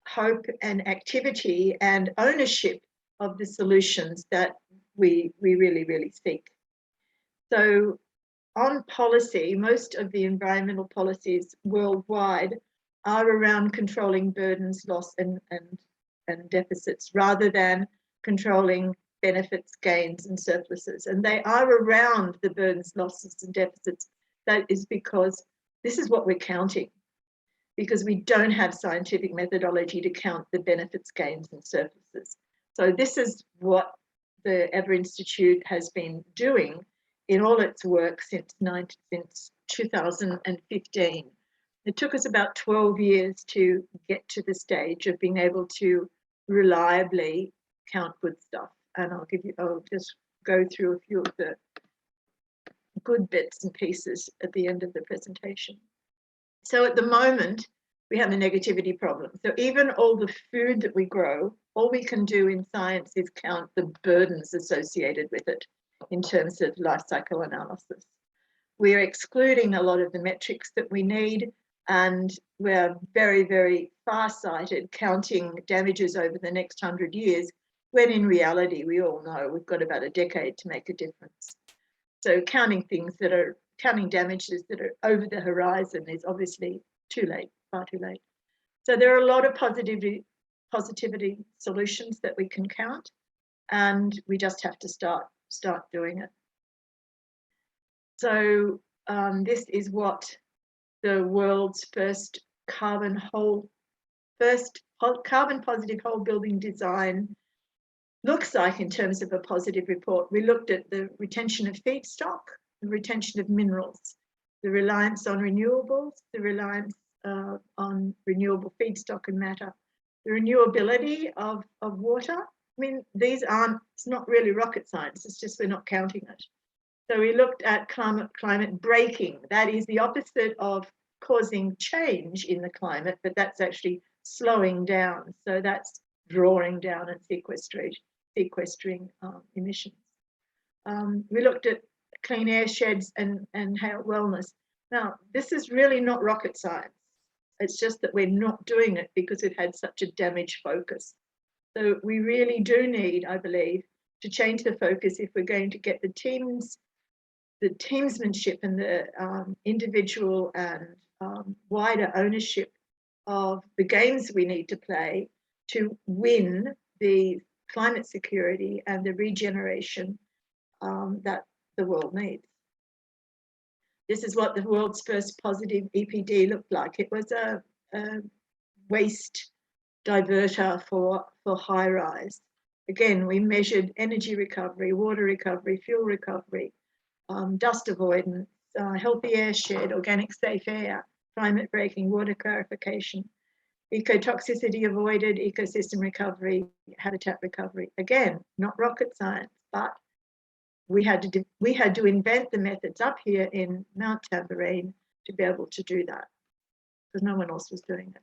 hope and activity and ownership of the solutions that we really, really seek. So on policy, most of the environmental policies worldwide are around controlling burdens, loss and deficits rather than controlling benefits, gains and surpluses. And they are around the burdens, losses and deficits. That is because this is what we're counting, because we don't have scientific methodology to count the benefits, gains and surpluses. So this is what the Ever Institute has been doing in all its work since 2015. It took us about 12 years to get to the stage of being able to reliably count good stuff. And I'll just go through a few of the good bits and pieces at the end of the presentation. So at the moment, we have a negativity problem. So even all the food that we grow, all we can do in science is count the burdens associated with it in terms of life cycle analysis. We're excluding a lot of the metrics that we need, and we're very, very far-sighted counting damages over the next 100 years, when in reality, we all know we've got about a decade to make a difference. So counting damages that are over the horizon is obviously too late, far too late. So there are a lot of positivity solutions that we can count, and we just have to start doing it. So this is what the world's first carbon positive whole building design looks like in terms of a positive report. We looked at the retention of feedstock, the retention of minerals, the reliance on renewables, the reliance on renewable feedstock and matter, the renewability of water. I mean, it's not really rocket science, it's just we're not counting it. So we looked at climate breaking. That is the opposite of causing change in the climate, but that's actually slowing down. So that's drawing down and sequestering emissions. We looked at clean air sheds and health wellness. Now, this is really not rocket science. It's just that we're not doing it because it had such a damage focus. So we really do need, I believe, to change the focus if we're going to get the teamsmanship and the individual and wider ownership of the games we need to play to win the climate security and the regeneration that the world needs. This is what the world's first positive EPD looked like. It was a waste diverter for high rise. Again, we measured energy recovery, water recovery, fuel recovery, dust avoidance, healthy air shed, organic safe air, climate breaking, water clarification, ecotoxicity avoided, ecosystem recovery, habitat recovery. Again, not rocket science, but we had to invent the methods up here in Mount Tamborine to be able to do that, because no one else was doing it.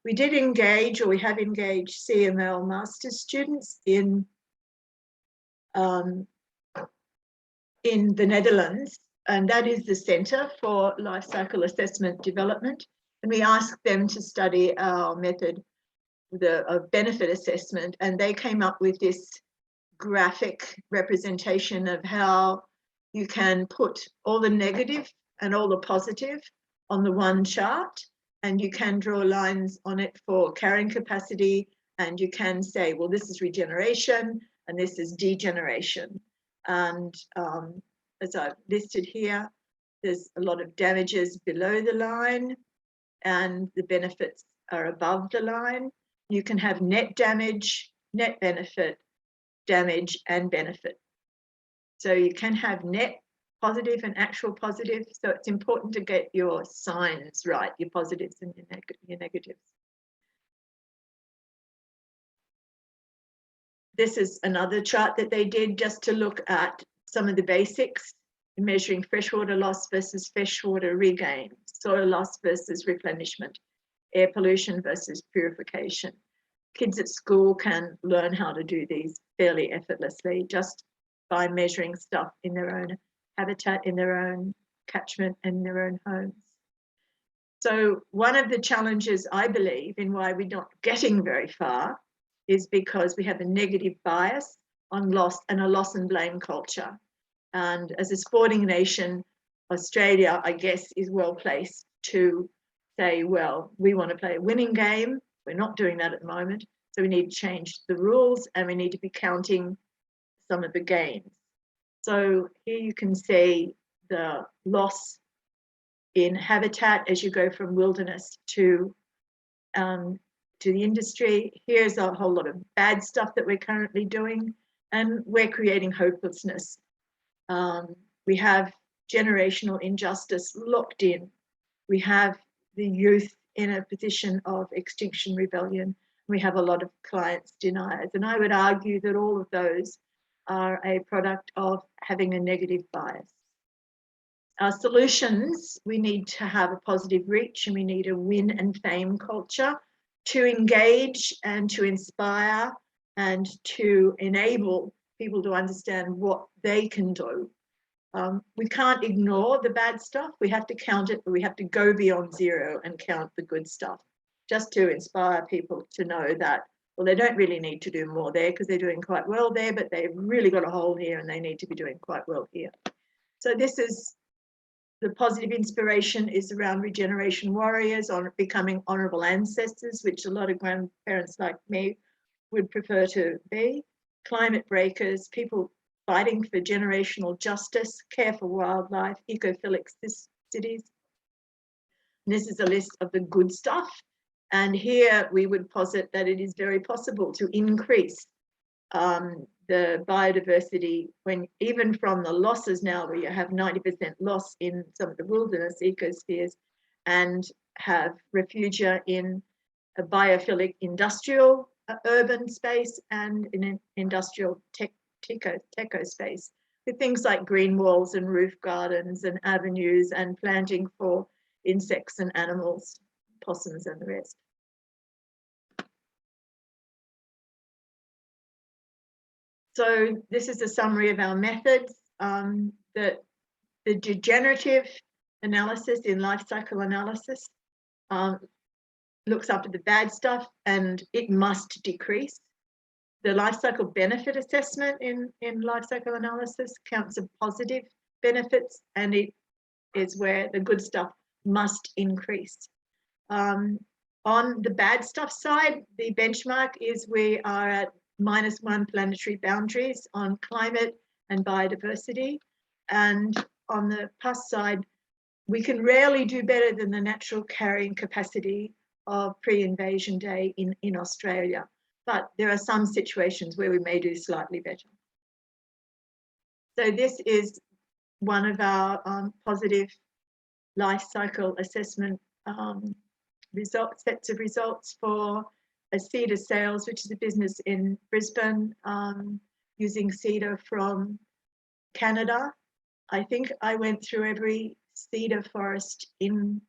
We did engage, or we have engaged, CML master's students in the Netherlands, and that is the Centre for Life Cycle Assessment Development. And we asked them to study our method of benefit assessment, and they came up with this graphic representation of how you can put all the negative and all the positive on the one chart, and you can draw lines on it for carrying capacity, and you can say, well, this is regeneration and this is degeneration. And as I've listed here, there's a lot of damages below the line and the benefits are above the line. You can have net damage, net benefit, damage and benefit. So you can have net positive and actual positive. So it's important to get your signs right, your positives and your negatives. This is another chart that they did just to look at some of the basics, measuring freshwater loss versus freshwater regain, soil loss versus replenishment, air pollution versus purification. Kids at school can learn how to do these fairly effortlessly just by measuring stuff in their own habitat, in their own catchment, and in their own homes. So one of the challenges, I believe, in why we're not getting very far is because we have a negative bias on loss and a loss and blame culture. And as a sporting nation, Australia, I guess, is well placed to say, well, we want to play a winning game. We're not doing that at the moment. So we need to change the rules and we need to be counting some of the gains. So here you can see the loss in habitat as you go from wilderness to the industry. Here's a whole lot of bad stuff that we're currently doing, and we're creating hopelessness. We have generational injustice locked in. We have the youth in a position of extinction rebellion. We have a lot of clients deniers. And I would argue that all of those are a product of having a negative bias. Our solutions, we need to have a positive reach, and we need a win and fame culture to engage and to inspire and to enable people to understand what they can do. We can't ignore the bad stuff. We have to count it, but we have to go beyond zero and count the good stuff, just to inspire people to know that, well, they don't really need to do more there because they're doing quite well there, but they've really got a hole here and they need to be doing quite well here. So this is the positive inspiration is around regeneration warriors, on becoming honourable ancestors, which a lot of grandparents like me would prefer to be. Climate breakers, people fighting for generational justice, care for wildlife, ecophilic cities. And this is a list of the good stuff. And here we would posit that it is very possible to increase the biodiversity when even from the losses now, where you have 90% loss in some of the wilderness ecospheres, and have refugia in a biophilic industrial urban space and in an industrial techo space, with things like green walls and roof gardens and avenues and planting for insects and animals, possums and the rest. So this is a summary of our methods. The degenerative analysis in life cycle analysis looks up at the bad stuff and it must decrease. The life cycle benefit assessment in life cycle analysis counts the positive benefits, and it is where the good stuff must increase. On the bad stuff side, the benchmark is we are at -1 planetary boundaries on climate and biodiversity. And on the plus side, we can rarely do better than the natural carrying capacity of pre-invasion day in Australia. But there are some situations where we may do slightly better. So this is one of our positive life cycle assessment sets of results for a cedar sales, which is a business in Brisbane, using cedar from Canada. I think I went through every cedar forest in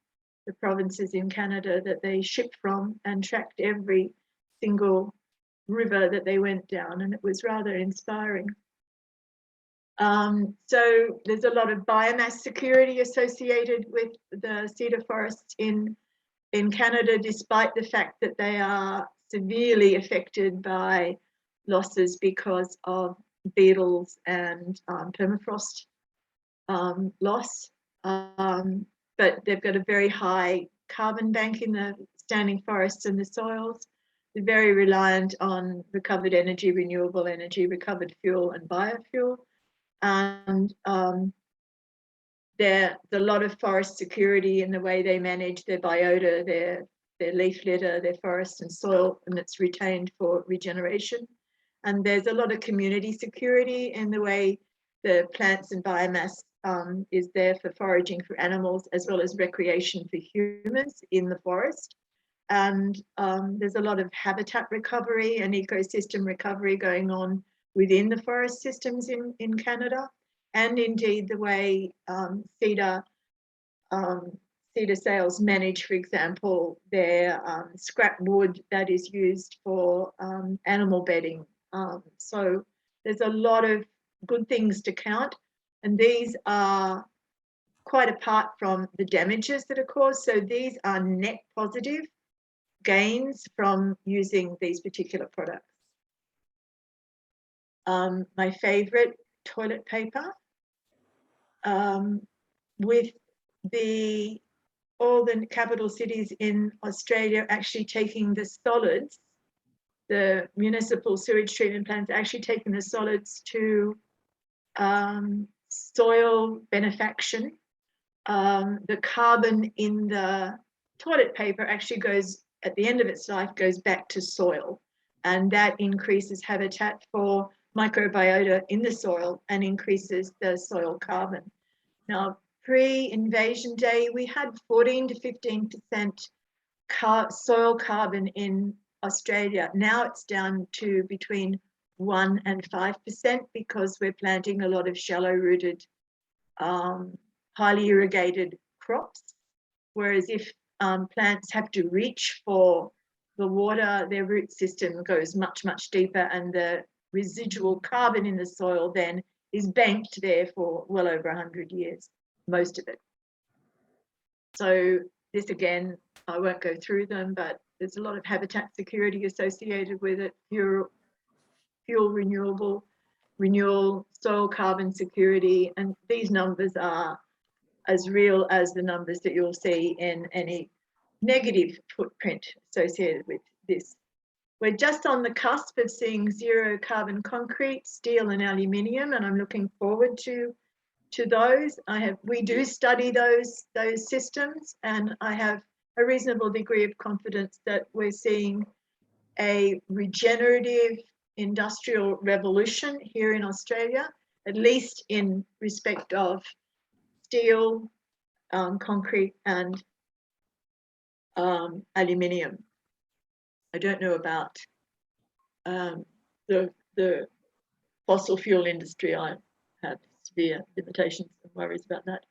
the provinces in Canada that they ship from and tracked every single river that they went down, and it was rather inspiring. So there's a lot of biomass security associated with the cedar forests in Canada, despite the fact that they are severely affected by losses because of beetles and permafrost loss. But they've got a very high carbon bank in the standing forests and the soils. They're very reliant on recovered energy, renewable energy, recovered fuel and biofuel. And there's a lot of forest security in the way they manage their biota, their leaf litter, their forest and soil, and it's retained for regeneration. And there's a lot of community security in the way the plants and biomass is there for foraging for animals, as well as recreation for humans in the forest. And there's a lot of habitat recovery and ecosystem recovery going on within the forest systems in Canada. And indeed the way cedar sales manage, for example, their scrap wood that is used for animal bedding. So there's a lot of good things to count, and these are quite apart from the damages that are caused. So these are net positive gains from using these particular products. My favorite, toilet paper. With all the capital cities in Australia actually taking the solids, the municipal sewage treatment plants actually taking the solids to soil benefaction. The carbon in the toilet paper actually goes, at the end of its life, goes back to soil, and that increases habitat for microbiota in the soil and increases the soil carbon. Now, pre-invasion day, we had 14 to 15% soil carbon in Australia. Now it's down to between 1 and 5% because we're planting a lot of shallow-rooted, highly irrigated crops. Whereas if plants have to reach for the water, their root system goes much, much deeper, and the residual carbon in the soil then is banked there for well over 100 years, most of it. So this, again, I won't go through them, but there's a lot of habitat security associated with it, fuel renewal, soil carbon security, and these numbers are as real as the numbers that you'll see in any negative footprint associated with this. We're just on the cusp of seeing zero carbon concrete, steel and aluminium, and I'm looking forward to those. We do study those systems, and I have a reasonable degree of confidence that we're seeing a regenerative industrial revolution here in Australia, at least in respect of steel, concrete and aluminium. I don't know about the fossil fuel industry. I have severe limitations and worries about that.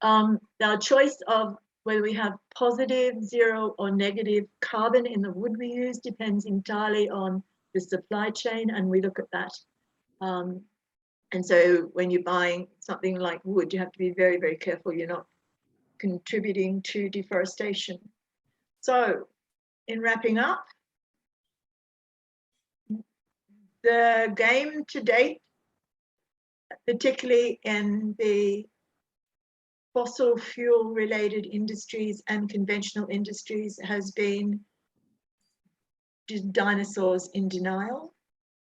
Our choice of whether we have positive, zero or negative carbon in the wood we use depends entirely on the supply chain, and we look at that. And so when you're buying something like wood, you have to be very, very careful you're not contributing to deforestation. So in wrapping up, the game to date, particularly in the fossil fuel related industries and conventional industries, has been dinosaurs in denial.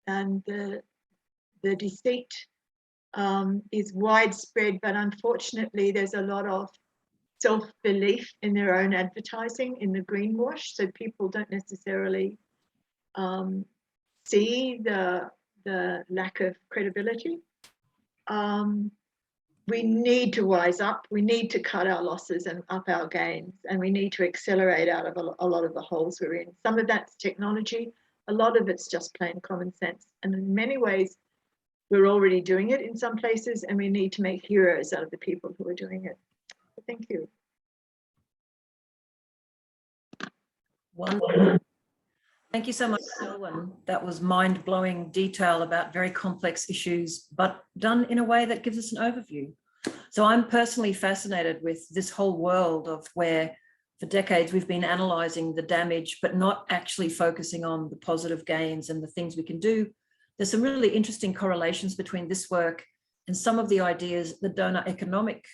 and the deceit is widespread, but unfortunately there's a lot of self-belief in their own advertising, in the greenwash, so people don't necessarily see the lack of credibility. We need to wise up, we need to cut our losses and up our gains, and we need to accelerate out of a lot of the holes we're in. Some of that's technology, a lot of it's just plain common sense, and in many ways we're already doing it in some places, and we need to make heroes out of the people who are doing it. So thank you. Wonderful. Thank you so much, Delwyn. That was mind-blowing detail about very complex issues, but done in a way that gives us an overview. So I'm personally fascinated with this whole world of where for decades we've been analysing the damage, but not actually focusing on the positive gains and the things we can do. There's some really interesting correlations between this work and some of the ideas the Doughnut Economics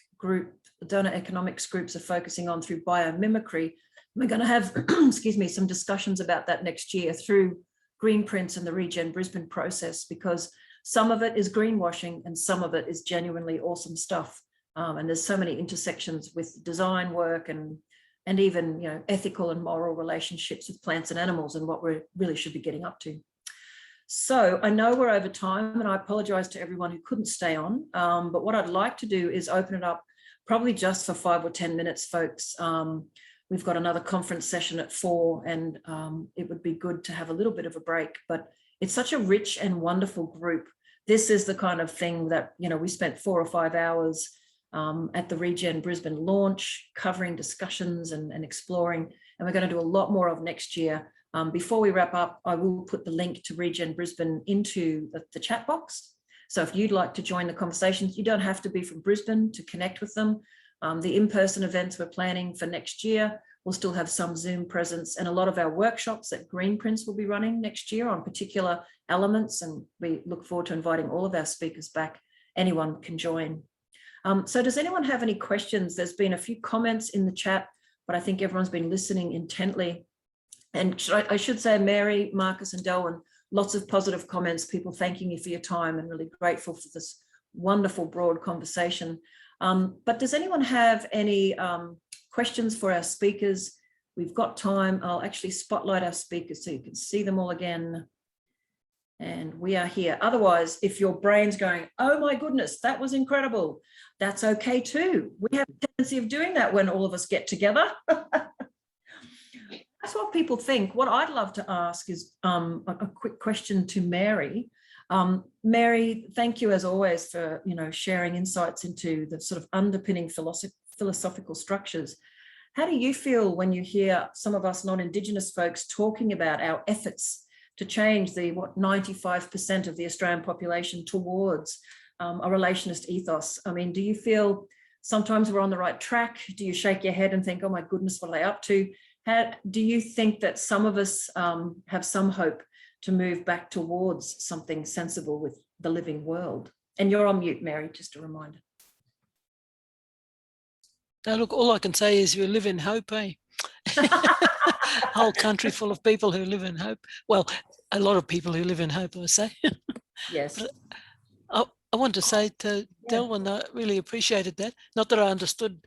groups are focusing on through biomimicry. We're going to have, excuse me, some discussions about that next year through Greenprints and the Regen Brisbane process, because some of it is greenwashing and some of it is genuinely awesome stuff. And there's so many intersections with design work and even, you know, ethical and moral relationships with plants and animals and what we really should be getting up to. So I know we're over time, and I apologize to everyone who couldn't stay on, but what I'd like to do is open it up probably just for 5 or 10 minutes, folks. We've got another conference session at 4, and it would be good to have a little bit of a break, but it's such a rich and wonderful group. This is the kind of thing that, you know, we spent 4 or 5 hours at the Regen Brisbane launch, covering discussions and exploring, and we're going to do a lot more of next year. Before we wrap up, I will put the link to Regen Brisbane into the chat box. So if you'd like to join the conversations, you don't have to be from Brisbane to connect with them. The in-person events we're planning for next year, we'll still have some Zoom presence, and a lot of our workshops that Greenprints will be running next year on particular elements, and we look forward to inviting all of our speakers back. Anyone can join. So does anyone have any questions? There's been a few comments in the chat, but I think everyone's been listening intently. And I should say, Mary, Marcus and Delwyn, lots of positive comments, people thanking you for your time and really grateful for this wonderful broad conversation. But does anyone have any questions for our speakers? We've got time. I'll actually spotlight our speakers so you can see them all again. And we are here. Otherwise, if your brain's going, oh my goodness, that was incredible, that's okay too. We have a tendency of doing that when all of us get together. That's what people think. What I'd love to ask is a quick question to Mary. Mary, thank you as always for, you know, sharing insights into the sort of underpinning philosophical structures. How do you feel when you hear some of us non-Indigenous folks talking about our efforts to change the 95% of the Australian population towards a relationist ethos? I mean, do you feel sometimes we're on the right track? Do you shake your head and think, oh my goodness, what are they up to? How do you think that some of us have some hope to move back towards something sensible with the living world? And you're on mute, Mary, just a reminder. Now, look, all I can say is you live in hope, eh? Whole country full of people who live in hope. Well, a lot of people who live in hope, I say. Yes. I want to say to Delwyn, I really appreciated that. Not that I understood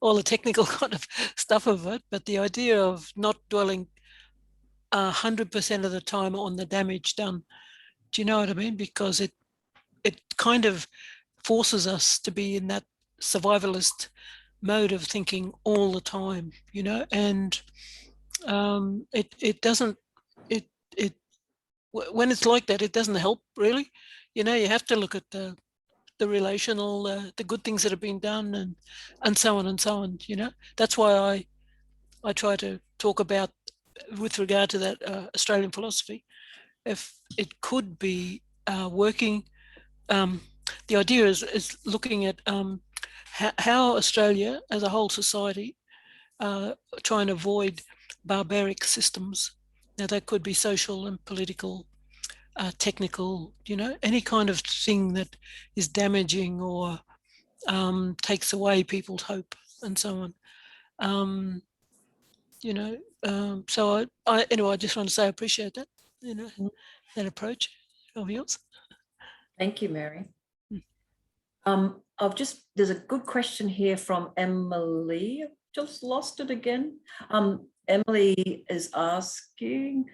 all the technical kind of stuff of it, but the idea of not dwelling 100% of the time on the damage done. Do you know what I mean? Because it kind of forces us to be in that survivalist mode of thinking all the time, you know, and it doesn't, when it's like that, it doesn't help really. You know, you have to look at the relational, the good things that have been done and so on and so on, you know. That's why I try to talk about, with regard to that Australian philosophy, if it could be working, the idea is looking at how Australia as a whole society try and avoid barbaric systems. Now that could be social and political, technical, you know, any kind of thing that is damaging or takes away people's hope and so on. You know, so anyway, I just want to say I appreciate that, you know, that approach. of yours. Thank you, Mary. Mm. There's a good question here from Emily. I've just lost it again. Emily is asking,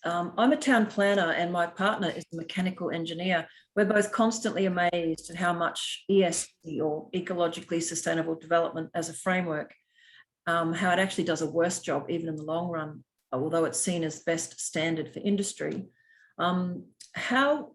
I'm a town planner and my partner is a mechanical engineer. We're both constantly amazed at how much ESG, or ecologically sustainable development as a framework, how it actually does a worse job even in the long run, although it's seen as best standard for industry. How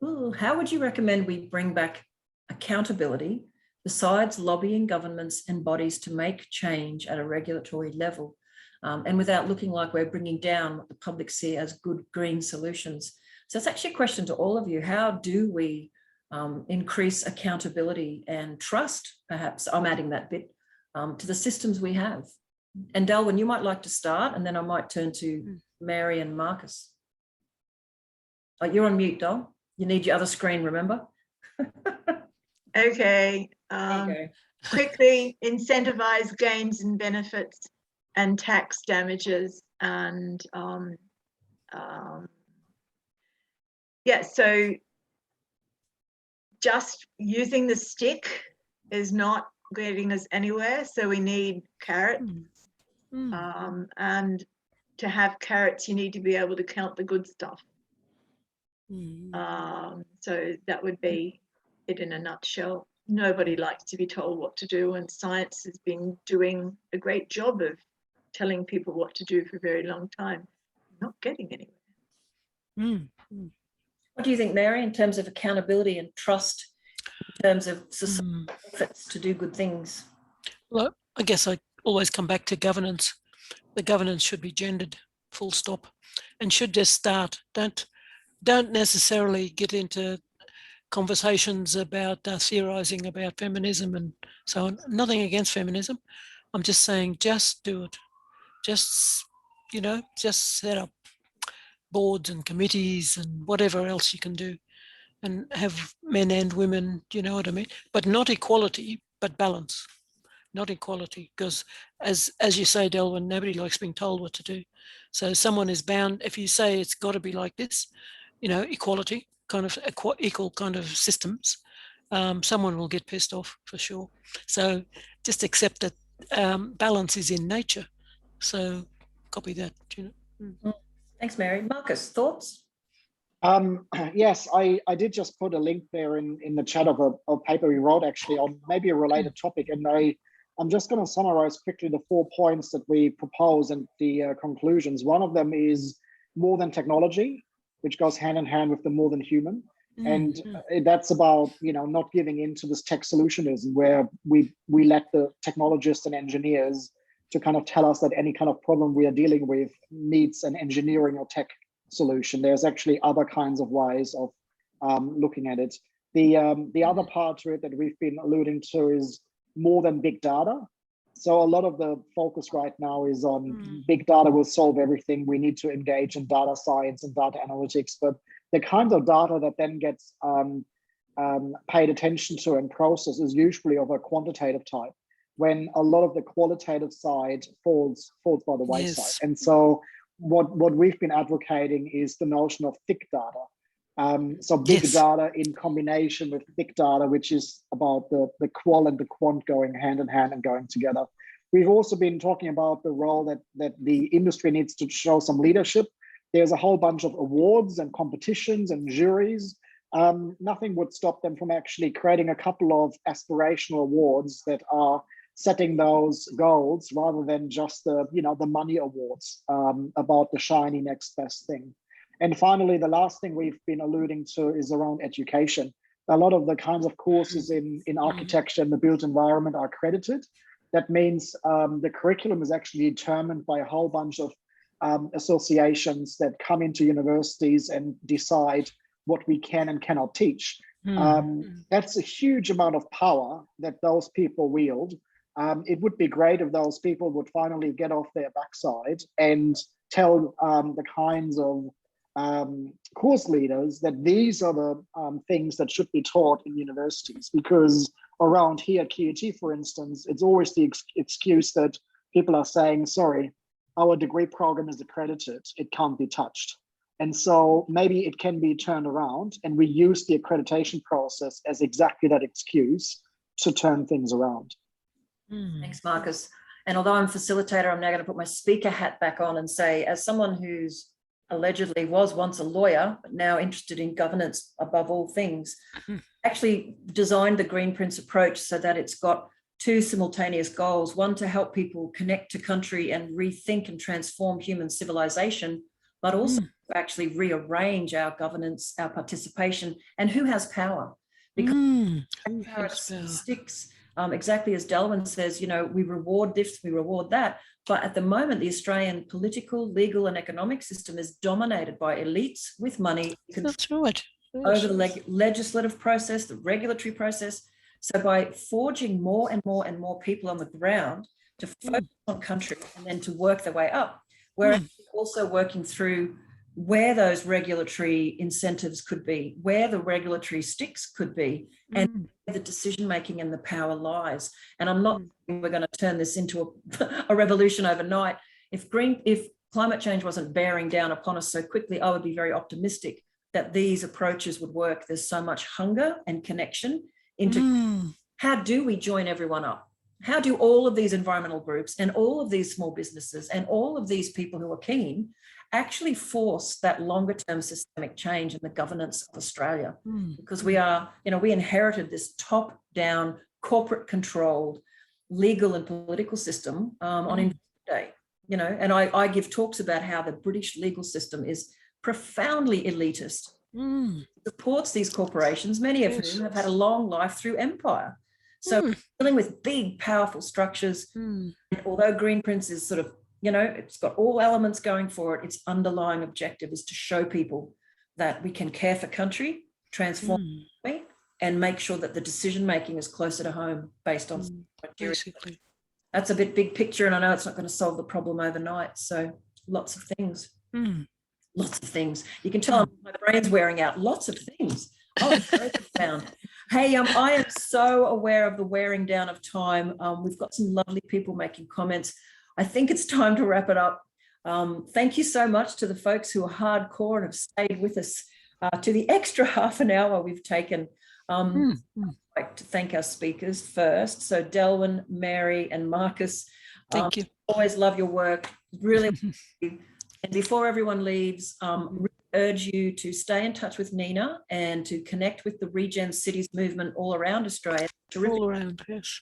would you recommend we bring back accountability besides lobbying governments and bodies to make change at a regulatory level, and without looking like we're bringing down what the public see as good green solutions? So it's actually a question to all of you. How do we increase accountability and trust, perhaps, I'm adding that bit, to the systems we have? And Delwyn, you might like to start, and then I might turn to Mary and Marcus. Oh, you're on mute, Dol. You need your other screen, remember? Okay. Okay. Quickly, incentivize gains and benefits and tax damages, and yeah, so just using the stick is not getting us anywhere, so we need carrots. And to have carrots, you need to be able to count the good stuff. So that would be it in a nutshell. Nobody likes to be told what to do, and science has been doing a great job of telling people what to do for a very long time, not getting anywhere. What do you think, Mary, in terms of accountability and trust, in terms of society efforts to do good things? Well, I guess I always come back to governance. The governance should be gendered, full stop, and should just start. Don't necessarily get into conversations about theorizing about feminism and so on. Nothing against feminism. I'm just saying, just do it. Just set up boards and committees and whatever else you can do, and have men and women, you know what I mean? But not equality, but balance. Not equality, because as you say, Delwyn, nobody likes being told what to do. So someone is bound, if you say it's got to be like this, equality, kind of equal kind of systems, someone will get pissed off for sure. So just accept that balance is in nature. So copy that, Thanks, Mary. Marcus, thoughts? Yes, I did just put a link there in the chat of a paper we wrote actually on maybe a related topic, and I'm just going to summarize quickly the 4 points that we propose and the conclusions. One of them is more than technology, which goes hand in hand with the more than human. And that's about, not giving into this tech solutionism where we let the technologists and engineers to kind of tell us that any kind of problem we are dealing with needs an engineering or tech solution. There's actually other kinds of ways of looking at it. The other part to it that we've been alluding to is more than big data. So a lot of the focus right now is on big data will solve everything. We need to engage in data science and data analytics, but the kind of data that then gets paid attention to and processed is usually of a quantitative type, when a lot of the qualitative side falls by the wayside. Yes. And so what we've been advocating is the notion of thick data. So big data in combination with big data, which is about the qual and the quant going hand in hand and going together. We've also been talking about the role that the industry needs to show some leadership. There's a whole bunch of awards and competitions and juries. Nothing would stop them from actually creating a couple of aspirational awards that are setting those goals rather than just the money awards about the shiny next best thing. And finally, the last thing we've been alluding to is around education. A lot of the kinds of courses in architecture and the built environment are accredited. That means the curriculum is actually determined by a whole bunch of associations that come into universities and decide what we can and cannot teach. That's a huge amount of power that those people wield. It would be great if those people would finally get off their backside and tell the kinds of course leaders that these are the things that should be taught in universities, because around here at QUT, for instance, it's always the excuse that people are saying, sorry, our degree program is accredited, it can't be touched. And so maybe it can be turned around, and we use the accreditation process as exactly that excuse to turn things around. Thanks, Marcus. And although I'm facilitator, I'm now going to put my speaker hat back on and say, as someone who's allegedly was once a lawyer, but now interested in governance above all things, actually designed the Greenprints approach so that it's got two simultaneous goals: one, to help people connect to country and rethink and transform human civilization, but also to actually rearrange our governance, our participation, and who has power. Because power sticks, exactly as Delwyn says, you know, we reward this, we reward that. But at the moment, the Australian political, legal, and economic system is dominated by elites with money. That's right. Over the legislative process, the regulatory process. So by forging more and more and more people on the ground to focus on country and then to work their way up, we're also working through where those regulatory incentives could be, where the regulatory sticks could be, and where the decision-making and the power lies. And I'm not saying we're going to turn this into a revolution overnight. If climate change wasn't bearing down upon us so quickly, I would be very optimistic that these approaches would work. There's so much hunger and connection into how do we join everyone up? How do all of these environmental groups and all of these small businesses and all of these people who are keen actually force that longer term systemic change in the governance of Australia? Because we are, you know, we inherited this top down, corporate controlled legal and political system on Investment Day, you know, and I give talks about how the British legal system is profoundly elitist, supports these corporations, many of whom have had a long life through empire. So dealing with big, powerful structures, although Greenprints is sort of, you know, it's got all elements going for it, its underlying objective is to show people that we can care for country, transform and make sure that the decision-making is closer to home based on criteria. Basically. That's a bit big picture, and I know it's not going to solve the problem overnight. So lots of things. Lots of things. You can tell my brain's wearing out. Lots of things. Oh, it's very profound. Hey, I am so aware of the wearing down of time. We've got some lovely people making comments. I think it's time to wrap it up. Thank you so much to the folks who are hardcore and have stayed with us to the extra half an hour we've taken. I'd like to thank our speakers first. So Delwyn, Mary, and Marcus. Thank you. Always love your work. Really. And before everyone leaves, urge you to stay in touch with NENA and to connect with the Regen Cities movement all around Australia. Terrific. All around, yes.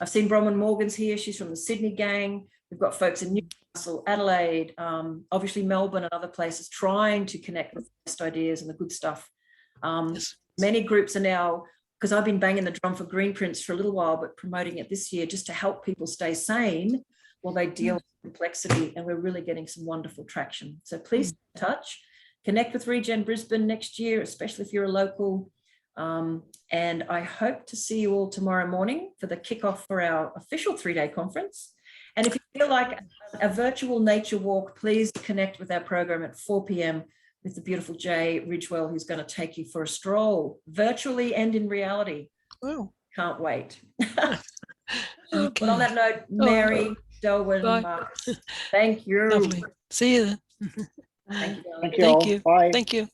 I've seen Bronwyn Morgan's here. She's from the Sydney gang. We've got folks in Newcastle, Adelaide, obviously Melbourne and other places trying to connect with the best ideas and the good stuff. Many groups are now, because I've been banging the drum for Greenprints for a little while, but promoting it this year just to help people stay sane while they deal with complexity, and we're really getting some wonderful traction. So please stay in touch, connect with Regen Brisbane next year, especially if you're a local. And I hope to see you all tomorrow morning for the kickoff for our official 3-day conference. And if you feel like a virtual nature walk, please connect with our program at 4 p.m. with the beautiful Jay Ridgewell, who's going to take you for a stroll, virtually and in reality. Wow. Can't wait. Okay. But on that note, Mary, Delwyn, Marcus, thank you. Lovely. See you then. Thank you. Thank you. Thank all. you. Bye. Thank you.